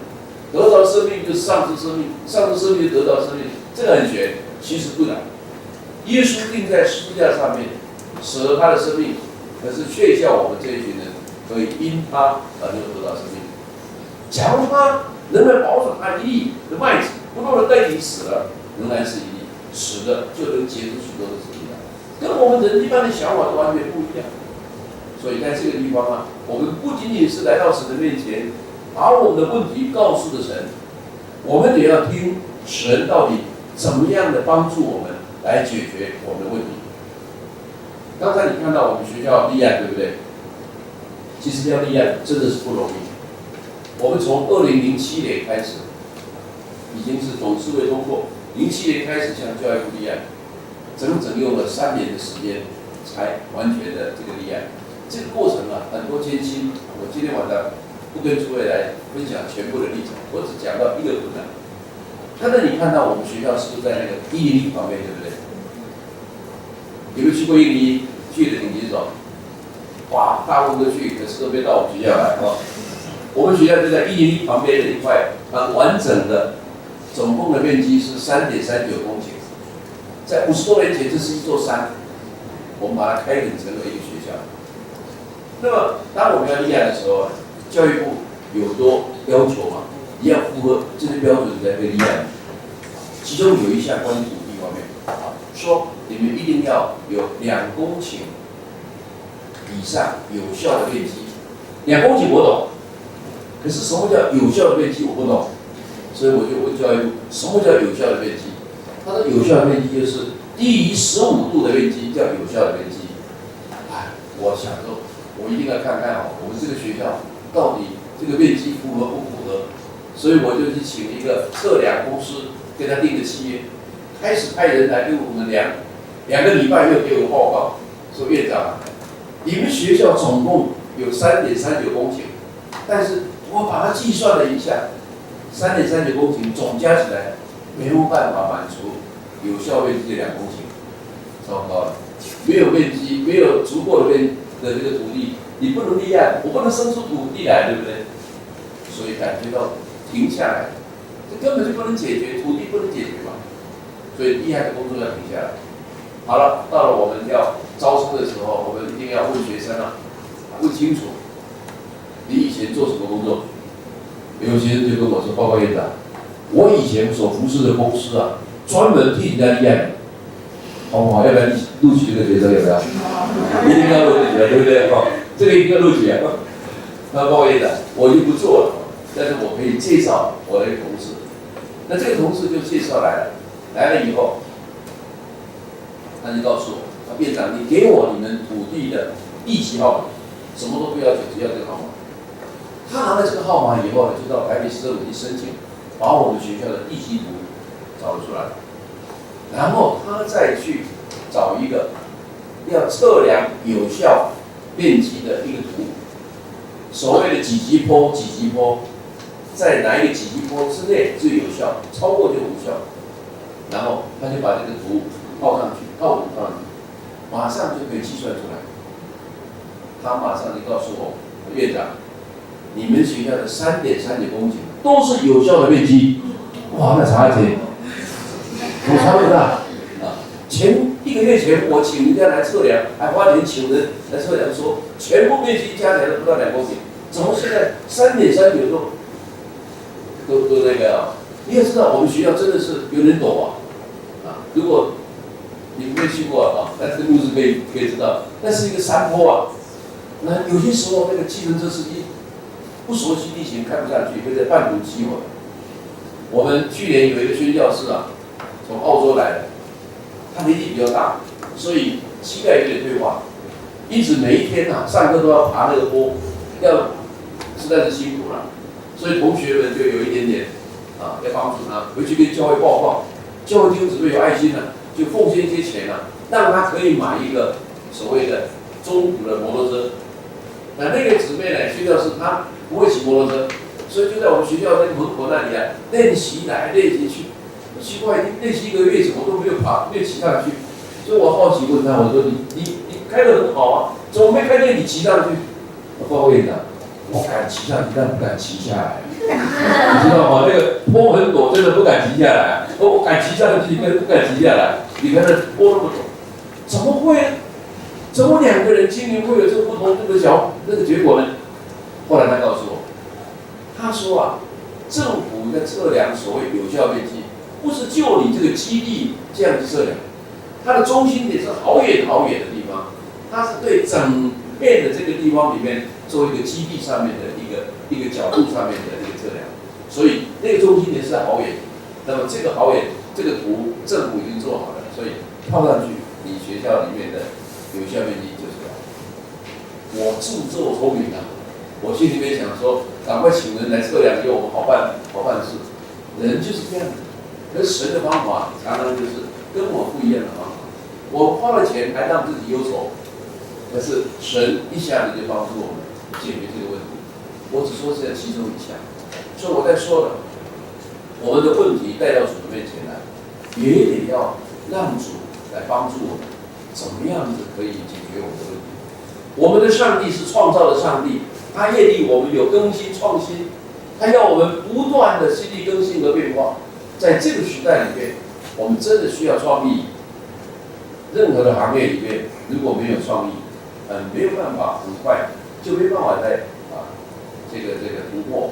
得到生命就是丧失生命，丧失生命就得到生命，这个很玄，其实不然。耶稣钉在十字架上面，舍了他的生命，可是却叫我们这一群人可以因他而能得到生命。假如他仍然保守他一粒的麦子，不动的代替死了，仍然是一粒，死的就能结出许多的子粒来，跟我们人一般的想法都完全不一样。所以在这个地方啊，我们不仅仅是来到神的面前，把我们的问题告诉了神，我们也要听神到底怎么样的帮助我们来解决我们的问题。刚才你看到我们学校立案，对不对？其实要立案真的是不容易。我们从2007年开始，已经是董事会通过，07年开始向教育部立案，整用了3年的时间才完全的这个立案。这个过程啊，很多艰辛。我今天晚上不跟诸位来分享全部的历程，我只讲到一个困难。刚才你看到我们学校是不是在那个101旁边，对不对？有没有去过101？去的请举手。哇，大部分都去，可是都没到我们学校来啊。我们学校就在101旁边的一块很完整的，总共的面积是3.39公顷。在50多年前，这是一座山，我们把它开垦成了一个学校。那么，当我们要立案的时候，教育部有多要求嘛？你要符合这些标准才可以立案。其中有一项关于土地方面，说你们一定要有2公顷以上有效的面积。2公顷我懂，可是什么叫有效的面积我不懂，所以我就问教育部，什么叫有效的面积？他说有效的面积就是低于15度的面积叫有效的面积。我想说，我一定要看看我们这个学校到底这个面积符合不符合，所以我就去请一个测量公司，跟他订的契约，开始派人来给我们量，2个礼拜又给我报告，说院长，你们学校总共有3.39公顷，但是我把它计算了一下，3.39公顷总加起来没有办法满足有效面积的2公顷，糟糕了，没有面积，没有足够的这个土地，你不能立案，我不能生出土地来，对不对？所以感觉到停下来，这根本就不能解决，土地不能解决嘛，所以立案的工作要停下来。好了，到了我们要招生的时候，我们一定要问学生啊，问清楚，你以前做什么工作？有学生就跟我说，报告院长，我以前所服侍的公司啊，专门替人家立案。好不好？要不要录取这个学生？要不要？一定要录取的，对不对？哦，这个一定要录取啊。那报告院长，我就不做了，但是我可以介绍我的一个同事。那这个同事就介绍来了，来了以后，他就告诉我，院长，你给我你们土地的地籍号码，什么都不要求，只要这个号码。他拿了这个号码以后呢，就到台北市政府去申请，把我们学校的地籍图找了出来。然后他再去找一个要测量有效面积的一个图，所谓的几级坡，在哪一个几级坡之内最有效，超过就无效。然后他就把这个图套上去，套上去，马上就可以计算出来。他马上就告诉我，院长，你们学校的3.39公顷都是有效的面积。哇，那差钱。我差不大啊！1个月前，我请人家来测量，还花钱请人来测量，说全部面积加起来都不到2公顷，怎么现在3.39都那个啊？你也知道，我们学校真的是有点陡啊！如果你没去过啊，但这个路是可以知道，那是一个山坡啊。那有些时候那个计程车司机不熟悉地形，开不上去，会在半途熄火。我们去年有一个宣教士啊。从澳洲来的，他年纪比较大，所以膝盖有点退化，因此每一天啊上课都要爬那个坡，实在是辛苦了。所以同学们就有一点点啊要帮助他，回去跟教会报告，教会弟兄姊妹有爱心了，就奉献一些钱啊，让他可以买一个所谓的中古的摩托车。那个姊妹呢，宣教士她不会骑摩托车，所以就在我们学校那个门口那里啊练习来练习去。奇怪，练习1个月，怎么都没有骑上去。所以我好奇问他，我说你开得很好啊，怎么没看见你骑上去？我报告院长，我敢骑上去，但不敢骑下来。你知道吗？那个坡很陡，真的不敢骑下来。我敢骑上去，但不敢骑下来。你看那坡那么陡，怎么会？怎么2个人经营会有这个不同那个结果呢？后来他告诉我，他说啊，政府在测量所谓有效面积。不是就你这个基地这样子测量，它的中心点是好远好远的地方，它是对整片的这个地方里面做一个基地上面的一个角度上面的一个测量，所以那个中心点是好远。那么这个好远，这个图政府已经做好了，所以套上去，你学校里面的有效面积就是这样。我自作聪明啊，我心里面想说，赶快请人来测量，给我们好办事。人就是这样的。可是神的方法常常就是跟我不一样的方法。我花了钱还让自己忧愁，可是神一下子就帮助我们解决这个问题。我只说是其中一项，所以我在说了，我们的问题带到主的面前来，也得要让主来帮助我们，怎么样子可以解决我们的问题。我们的上帝是创造的上帝，他愿意我们有更新创新，他要我们不断的心力更新和变化。在这个时代里面，我们真的需要创意。任何的行业里面，如果没有创意，没有办法很快就没办法在这个突破，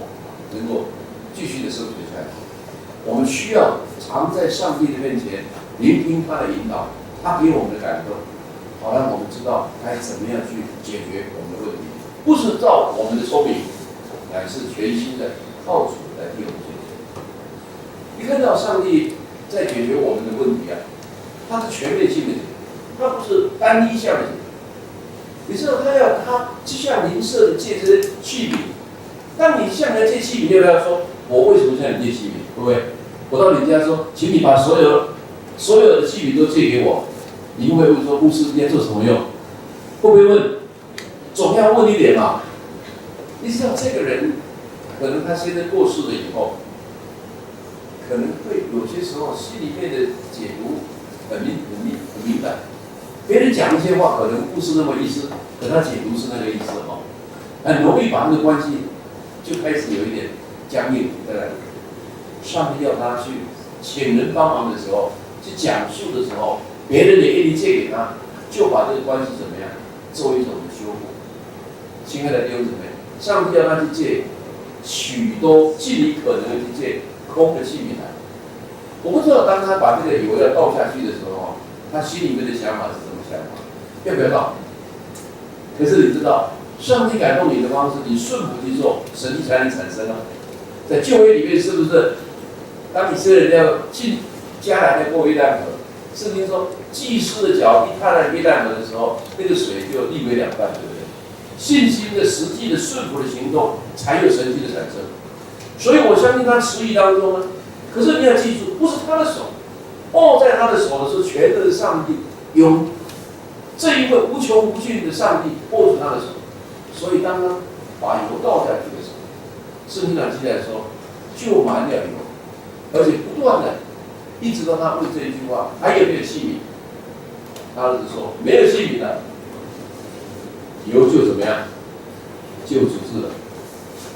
能够继续的生存下去。我们需要常在上帝的面前聆听他的引导，他给我们的感动，好让我们知道该怎么样去解决我们的问题，不是照我们的聪明，乃是全心的靠主来替我们解决。你看到上帝在解决我们的问题啊，它是全面性的解决，它不是单一项的解决。你知道他就像邻舍的借这些器皿，当你向人借器皿，要不要说，我为什么向你借器皿？对不对？我到你家说，请你把所有的器皿都借给我，你会不会问说，牧师应该做什么用？会不会问？总要问一点嘛。你知道这个人，可能他现在过世了以后，可能会有些时候心里面的解读很明白。别人讲一些话可能不是那么意思，可他解读是那个意思哦，很容易把这个关系就开始有一点僵硬在那里。上帝要他去请人帮忙的时候，去讲述的时候，别人也愿意借给他，就把这个关系怎么样做一种修复。亲爱的弟兄姊妹，上帝要他去借许多尽你可能的去借空的器皿来。我不知道当他把这个油要倒下去的时候，他心里面的想法是什么想法？要不要倒？可是你知道，上帝感动你的方式，你顺服去做，神迹才能产生啊。在旧约里面，是不是？当以色列人要进迦南要过约旦河，圣经说，祭司的脚一踏在约旦河的时候，那个水就立为两半，对不对？信心的实际的顺服的行动，才有神迹的产生。所以我相信他词语当中呢，可是你要记住，不是他的手，握在他的手的是全能的上帝，有这一位无穷无尽的上帝握住他的手。所以当他把油倒下去的时候，圣经上记载说，就满了油，而且不断的，一直到他问这一句话，还有没有器皿？他儿子说没有器皿了，油就怎么样，就主治了。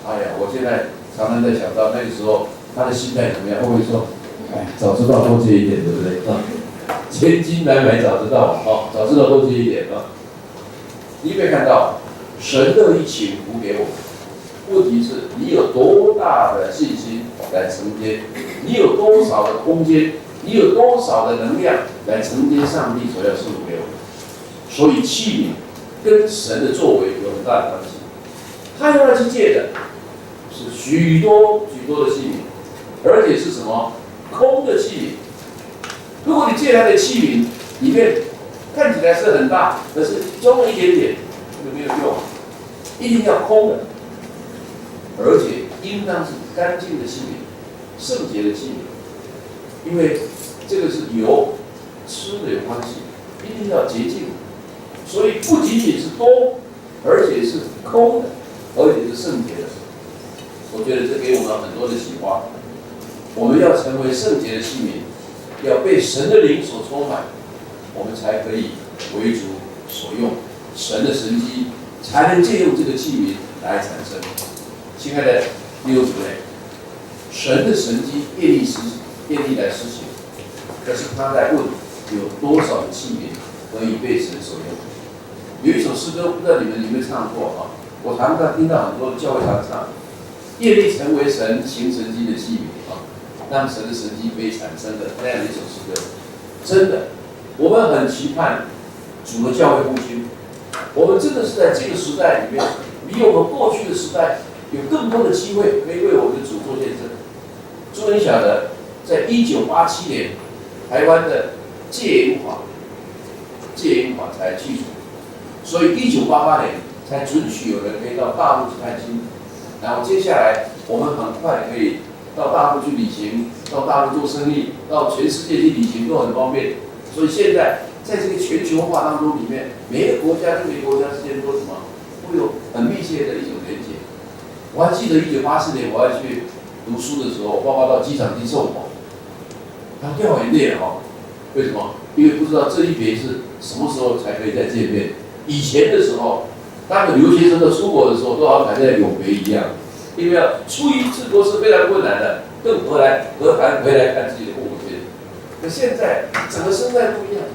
哎呀，我现在常常在想到那个时候他的心态怎么样，会不会说，哎，早知道多借一点，对不对啊？千金难买早知道啊，早知道多借一点啊。你有没有看到，神乐意请福给我们？问题是你有多大的信心来承接，你有多少的空间，你有多少的能量来承接上帝所要赐福给我们。所以器皿跟神的作为有很大的关系。他要去借的是许多许多的器皿，而且是什么？空的器皿。如果你借他的器皿里面看起来是很大，可是装了一点点，就没有用，一定要空的。而且应当是干净的器皿，圣洁的器皿，因为这个是油吃的有关系，一定要洁净。所以不仅仅是多，而且是空的，而且是圣洁的。我觉得这给我们很多的启发。我们要成为圣洁的器皿，要被神的灵所充满，我们才可以为主所用，神的神迹才能借用这个器皿来产生。亲爱的弟兄姊妹，神的神迹业力来施行，可是他在问有多少的器皿可以被神所用。有一首诗歌，不知道你们有没有唱过啊？我常常听到很多教会常唱，业力成为神行神迹的器皿啊，让神的神迹可以产生的那样的一首诗歌。真的，我们很期盼主的教会复兴。我们真的是在这个时代里面，比我们过去的时代有更多的机会可以为我们的主做见证。诸位晓得，在1987年，台湾的戒严法才去除，所以1988年才准许有人可以到大陆去探亲，然后接下来我们很快可以到大陆去旅行，到大陆做生意，到全世界去旅行都很方便。所以现在在这个全球化当中里面，每个国家跟每个国家之间都什么会有很密切的一种连接。我还记得1984年我要去读书的时候，我爸爸到机场去送我，他掉眼泪了哈。为什么？因为不知道这一别是什么时候才可以再见面。以前的时候，当个留学生都出国的时候，都好像在永别一样，因为要出一次国是非常困难的，更何谈回来看自己的父母亲。可现在整个生态不一样，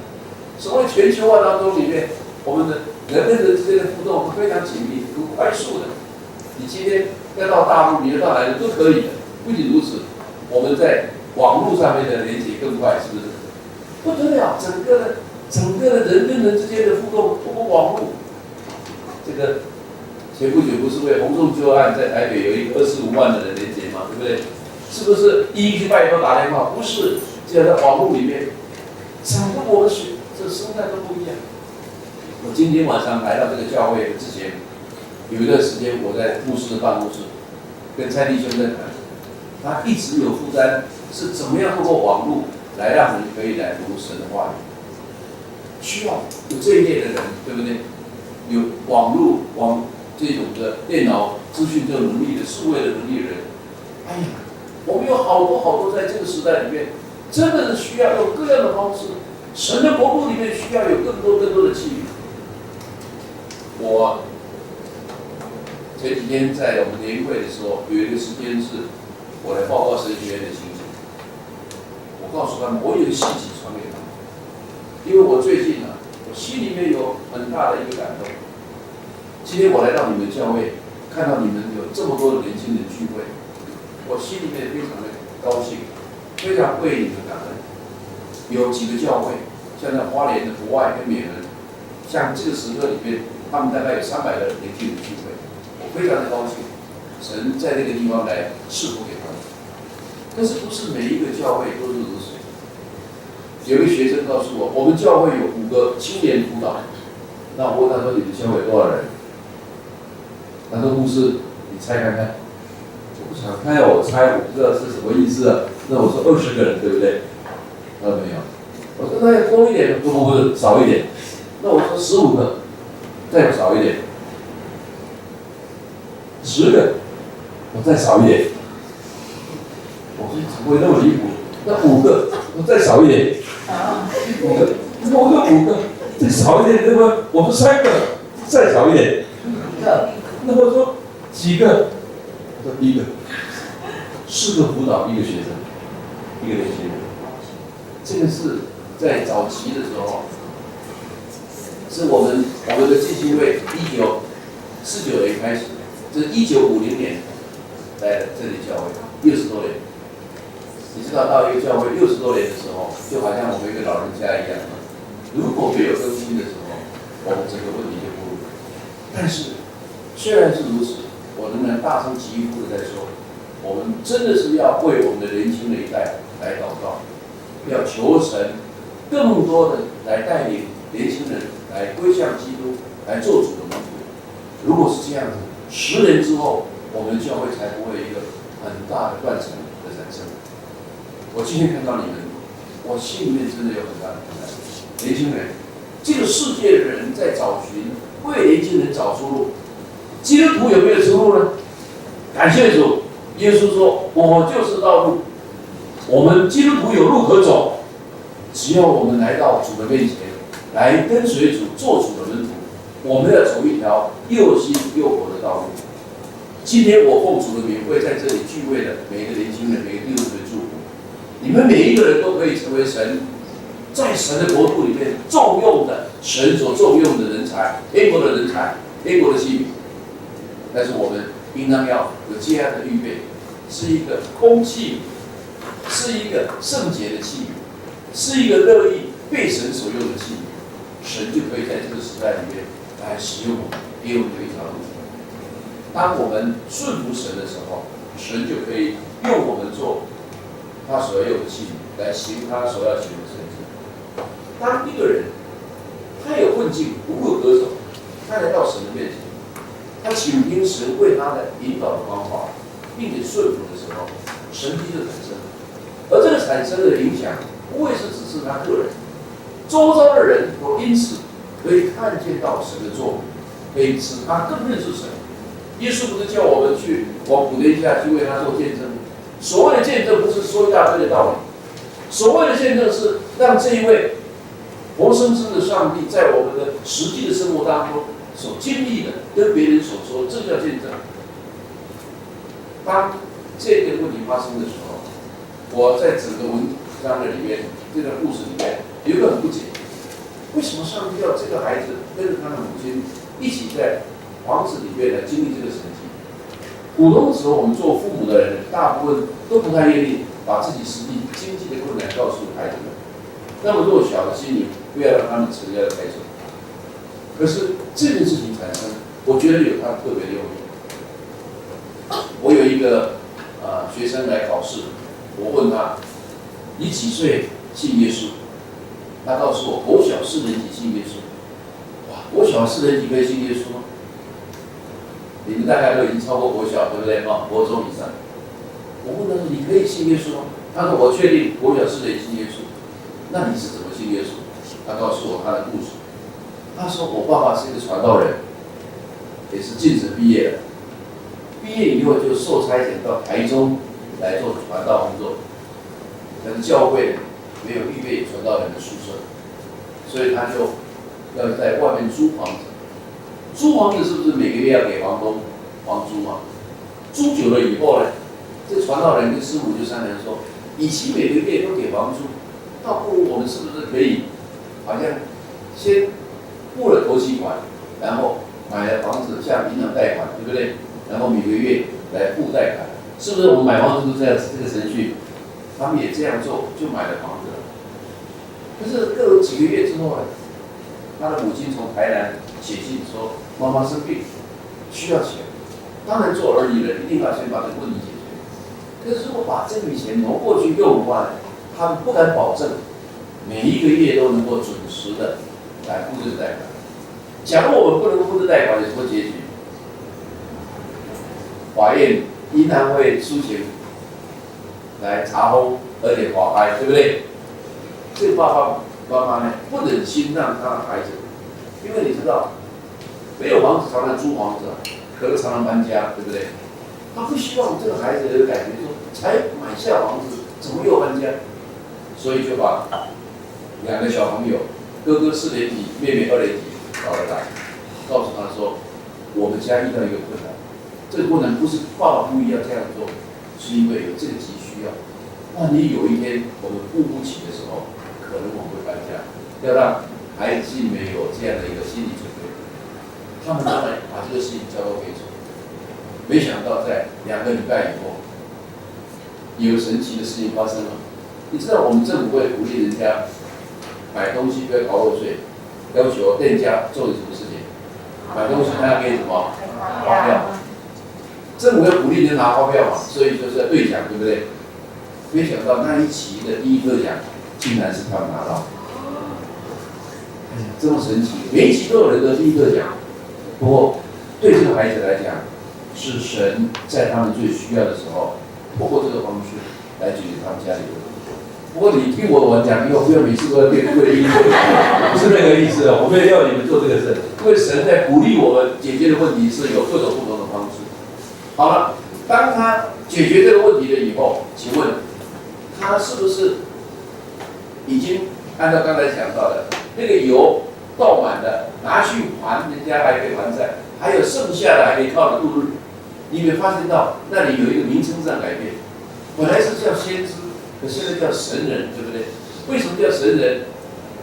所谓全球化当中里面，我们的人跟人之间的互动是非常紧密、很快速的。你今天要到大陆，你要到哪里都可以的。不仅如此，我们在网络上面的连接更快，是不是？不得了，整个的人跟人之间的互动，通过网络，这个前不久不是为洪仲丘案在台北有一个25万的人连接嘛，对不对？是不是一去拜托打电话？不是，只要在网络里面，整个我们这生态都不一样。我今天晚上来到这个教会之前，有一段时间我在牧师的办公室，跟蔡弟兄在谈，他一直有负担，是怎么样透过网络来让人可以来读神的话语，需要有这一类的人，对不对？有网络这种的电脑资讯这种能力的数位的能力的人，哎呀，我们有好多在这个时代里面，真的是需要用各样的方式。神的国度里面需要有更多的器皿。我前几天在我们联会的时候，有一个时间是我来报告神学院的情景。我告诉他们，我有一个信息传给他们，因为我最近我心里面有很大的一个感动。今天我来到你们教会，看到你们有这么多的年轻人聚会，我心里面非常的高兴，非常为你们感恩。有几个教会，像在花莲的国外跟缅甸，像这个时刻里面，他们大概有300个年轻人聚会，我非常的高兴。神在这个地方来赐福给他们，但是不是每一个教会都是如此。有一个学生告诉我，我们教会有5个青年辅导。那我问他说：“你的教会有多少人？”他说：“牧师，你猜看看。”我想看呀，我猜，我不知道是什么意思啊。那我说20个人，对不对？他说没有。我说那要多一点，不是少一点。那我说15个，再少一点。10个，我再少一点。我说怎么会那么离谱？那5个，我再少一点。5个，我说5个，再少一点，对吧？我说3个，再少一点。那我说几个？我说1个，4个辅导，1个学生，1个年轻人。这个是在早期的时候，是我们的基金会1949年开始，这是1950年来的这里教会60多年。你知道到一个教会60多年的时候，就好像我们一个老人家一样，如果没有更新的时候，我们整个问题就不如。但是虽然是如此，我仍然大声疾呼的在说，我们真的是要为我们的年轻的一代来祷告，要求神更多的来带领年轻人来归向基督，来做主的门徒。如果是这样子，10年之后，我们的教会才不会有一个很大的断层的产生。我今天看到你们，我心里面真的有很大的负担。年轻人，这个世界的人在找寻，为年轻人找出路。基督徒有没有出路呢？感谢主，耶稣说：“我就是道路。”我们基督徒有路可走，只要我们来到主的面前，来跟随主，做主的门徒，我们要走一条又新又活的道路。今天我奉主的名为在这里聚会的每一个年轻人、每个弟兄们祝福，你们每一个人都可以成为神在神的国度里面重用的神所重用的人才，天国的人才，天国的器皿。但是我们应当要有这样的预备，是一个空气，是一个圣洁的器皿，是一个乐意被神所用的器皿，神就可以在这个时代里面来使用我们，给我们一条路。当我们顺服神的时候，神就可以用我们做他所要用的器皿，来行他所要行的神迹。当一个人他有困境无路可走，他来到神的面前，他倾听神为他的引导的方法，并且顺服的时候，神迹就产生了。而这个产生的影响，不会是只是他个人，周遭的人都因此可以看见到神的作为，可以使他更认识神。耶稣不是叫我们去往普天下去为他做见证，所谓的见证不是说一大堆的道理，所谓的见证是让这一位活生生的上帝在我们的实际的生活当中所经历的，跟别人所说，这叫见证。当这个问题发生的时候，我在整个文章的里面，这个故事里面有一个很不解，为什么上帝要这个孩子跟着他的母亲一起在房子里面来经历这个神迹？普通的时候，我们做父母的人，大部分都不太愿意把自己实际经济的困难告诉孩子们，那么弱小的心灵，不要让他们承压开手。可是这件事情产生，我觉得有它特别的用意。我有一个学生来考试，我问他：“你几岁信耶稣？”他告诉我：“国小4年级信耶稣。”哇，国小4年级可以信耶稣吗？你们大概都已经超过国小，对不对？国中以上。我问他说：“你可以信耶稣吗？”他说：“我确定国小是得信耶稣。”那你是怎么信耶稣？他告诉我他的故事。他说：“我爸爸是一个传道人，也是进神毕业的。毕业以后就受差遣到台中来做传道工作，但是教会没有预备传道人的宿舍，所以他就要在外面租房子。租房子是不是每个月要给房东房租嘛？租久了以后呢，这个传道人跟师母就商量说，与其每个月都给房租，倒不如我们是不是可以好像先付了头期款，然后买了房子向银行贷款，对不对？然后每个月来付贷款，是不是我们买房子都这样这个程序？他们也这样做，就买了房子了。可是过了几个月之后呢，他的母亲从台南写信说，妈妈生病，需要钱。当然做儿女的一定要先把这个问题解决。可是如果把这笔钱挪过去用的话呢，他们不敢保证每一个月都能够准时的来付这个贷款。假如我们不能付这贷款，有什么结局？法院、银行会诉请来查封，而且法拍，对不对？这个爸妈呢，不忍心让他的孩子，因为你知道，没有房子常常租房子，可能常常搬家，对不对？他不希望这个孩子有感觉说，才买下房子，怎么又搬家？所以就把两个小朋友，哥哥4年级，妹妹2年级找了来，告诉他说，我们家遇到一个困难，这个困难不是爸爸故意要这样做，是因为有这个急需要。万一有一天我们付不起的时候，可能我们会搬家，要让孩子没有这样的一个心理准备。他们当然把这个事情交到给主，没想到在2个礼拜以后，有神奇的事情发生了。你知道我们政府会鼓励人家买东西不要逃漏税，要求店家做什么事情？买东西他要给什么？发票。政府要鼓励人拿发票嘛，所以就是要兑奖，对不对？没想到那一期的第1个奖，竟然是他们拿到。这么神奇，每一期都有人得第1个奖。不过对这个孩子来讲，是神在他们最需要的时候，通过这个方式来解决他们家里的问题。不过你听我讲以后，不要每次都要对1个不是那个意思啊！我没有要你们做这个事，因为神在鼓励我们解决的问题是有各种不同的方式。好了，当他解决这个问题了以后，请问他是不是已经按照刚才讲到的那个油倒满了，拿去还人家还可以还债，还有剩下的还可以靠着度日？你没发现到那里有一个名称上改变，本来是叫先知，可现在叫神人，对不对？为什么叫神人？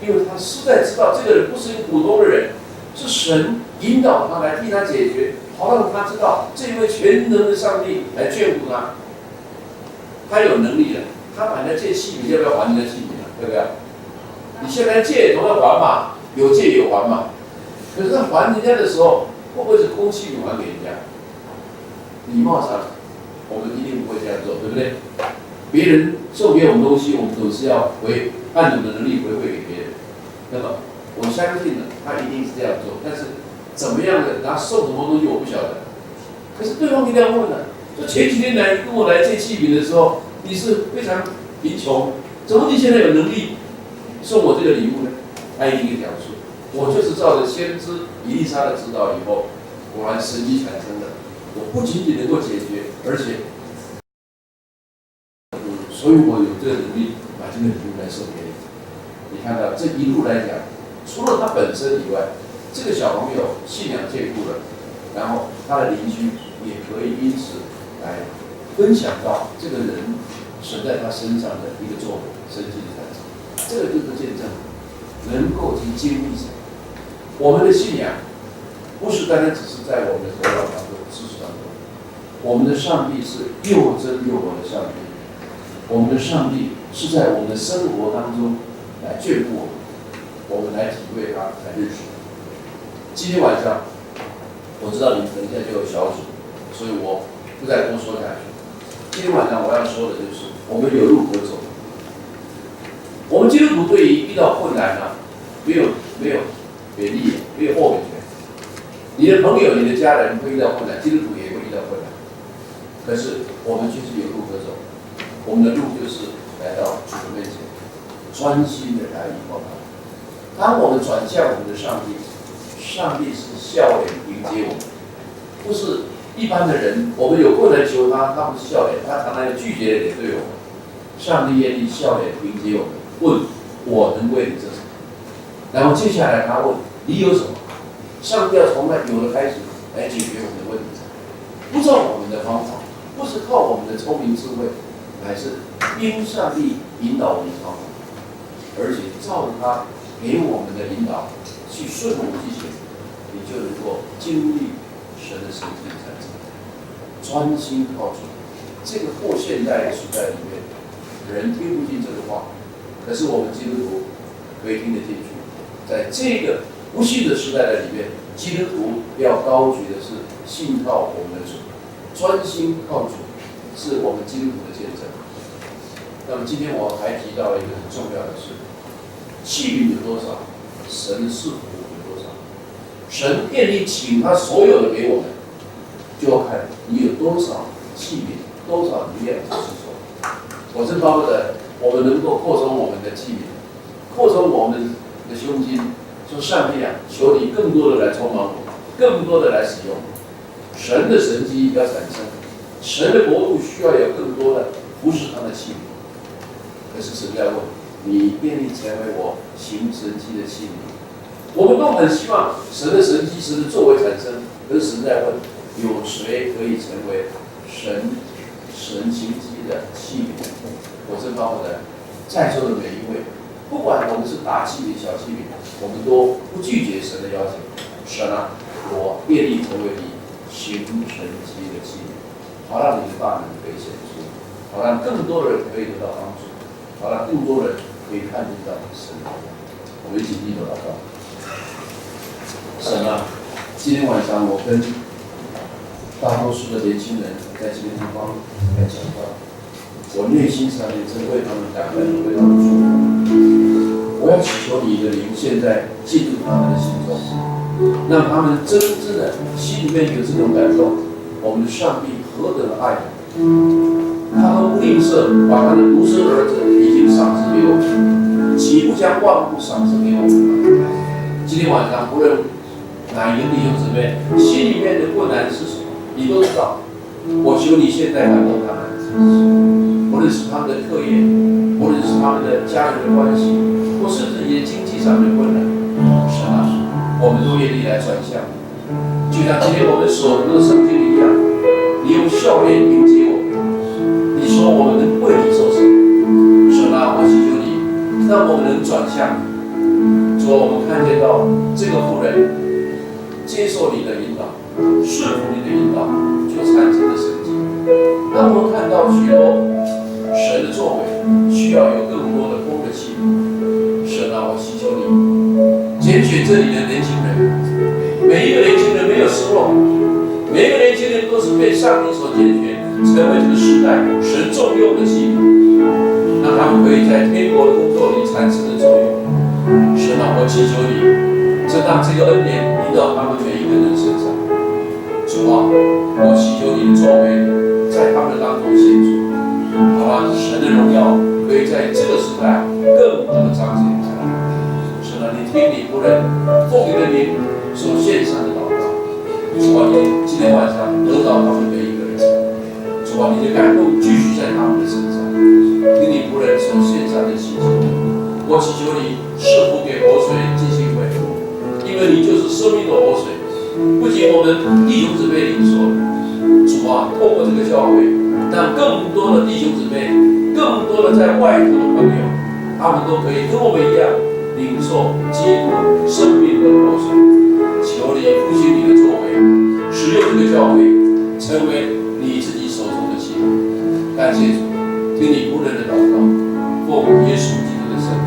因为他实在知道这个人不是一个普通的人，是神引导他来替他解决，好让他知道这位全能的上帝来眷顾他，他有能力的。他买了借器皿，要不要还人家器皿啊？对不对？你现在借总要还嘛，有借有还嘛。可是他还人家的时候，会不会是空器皿还给人家？礼貌上，我们一定不会这样做，对不对？别人送给我们东西，我们总是要按我们的能力回馈给别人。那么我相信呢，他一定是这样做。但是怎么样的，他送什么东西我不晓得。可是对方一定要问了，说前几天来跟我来借器皿的时候，你是非常贫穷，怎么你现在有能力送我这个礼物呢？他一定讲述，我就是照着先知以利沙的指导以后，果然神迹产生了。我不仅仅能够解决，而且，所以我有这个能力把这个礼物来送给你。你看到这一路来讲，除了他本身以外，这个小朋友信仰坚固了，然后他的邻居也可以因此来分享到这个人神在他身上的一个作为，神迹的产生。这个就是见证，能够去经历神。我们的信仰不是单单只是在我们的头脑当中、知识当中，我们的上帝是又真又活的上帝。我们的上帝是在我们的生活当中来眷顾我们，我们来体会他，来认识。今天晚上，我知道你们等一下就有小组，所以我不再多说下去。今天晚上我要说的就是，我们有路可走。我们基督徒对于遇到困难没有勉励，没有后悔权。你的朋友、你的家人会遇到困难，基督徒也会遇到困难。可是我们就是有路可走，我们的路就是来到主的面前，专心的来依靠他。当我们转向我们的上帝，上帝是笑脸迎接我们，不是一般的人。我们有困难求他，他不是笑脸，他常常拒绝的脸对我们。上帝愿意笑脸迎接我们，问我能为你做什么？然后接下来他问你有什么？上帝要从那有的开始来解决我们的问题，不照我们的方法，不是靠我们的聪明智慧，乃是因上帝引导我们的方法，而且照着他给我们的引导去顺服去行，你就能够经历神的神迹产生。专心靠主，这个后现代的时代里面，人听不进这个话，可是我们基督徒可以听得进去。在这个不信的时代的里面，基督徒要高举的是信靠我们的主，专心靠主，是我们基督徒的见证。那么今天我还提到一个很重要的事：器皿有多少，神的赐福有多少。神愿意请他所有的给我们，就要看你有多少器皿，多少力量去施受。我真巴不得我们能够扩充我们的器皿，扩充我们的胸襟。说上帝啊，求你更多的来充满我，更多的来使用神的神迹要产生，神的国度需要有更多的服侍他的器皿。可是神在问你，愿意成为我行神迹的器皿？我们都很希望神的神迹、神的作为产生，可是神在问，有谁可以成为神行迹的器皿？我真巴不得在座的每一位，不管我们是大器皿、小器皿，我们都不拒绝神的邀请。神啊，我愿意成为你行神迹的器皿，好让你的大能可以显出，好让更多的人可以得到帮助，好让更多人可以看见到神的光。我们一起低头祷告。神啊，今天晚上我跟大多数的年轻人在这个地方来讲到，我内心上面真为他们感恩，为他们祝福。我要祈求你的灵现在进入他们的心中，让他们真正的心里面有这种感动。我们的上帝何等的爱我，他都不吝啬，把他的独生儿子已经赏赐给我们，岂不将万物赏赐给我们吗？今天晚上，无论哪一个弟兄姊妹心里面的困难是什么，你都知道。我求你现在感动他们，无论是他们的课业，无论是他们的家人的关系，或甚至你的经济上面困难，神啊，我们都愿意来转向。就像今天我们所读的圣经一样，你用笑脸迎接我们，你说我们能为你做什么？神啊，我祈求你，让我们能转向你。主，我们看见到这个妇人接受你的引导，顺服你的引导，就产生了神迹。让我们看到许多神的作为，需要有更多的功的器皿。神啊，我祈求你拣选这里的年轻人，每一个年轻人没有失落，每一个年轻人都是被上帝所拣选，成为这个时代神重用的器皿，让他们可以在天国的工作里产生的作用。神啊，我祈求你，正让这个恩典临到他们每一个人身上。主啊，我祈求你的作为在他们当中显出，好让神的荣耀可以在这个时代更多的彰显出来。神啊，你听你仆人奉你的名所献上的祷告。主啊，你今天晚上得到他们每一个人。主啊，你的感动继续在他们的身上，听你仆人所献上的祈求。我祈求你赐福给活水基金会，因为你就是生命的活水。不仅我们弟兄姊妹领受，主啊，透过这个教会，让更多的弟兄姊妹，更多的在外头的朋友，他们都可以跟我们一样领受基督生命的活水。求你复兴你的作为，使用这个教会成为你自己手中的器皿。感谢主，听你仆人的祷告，奉耶稣基督的圣名。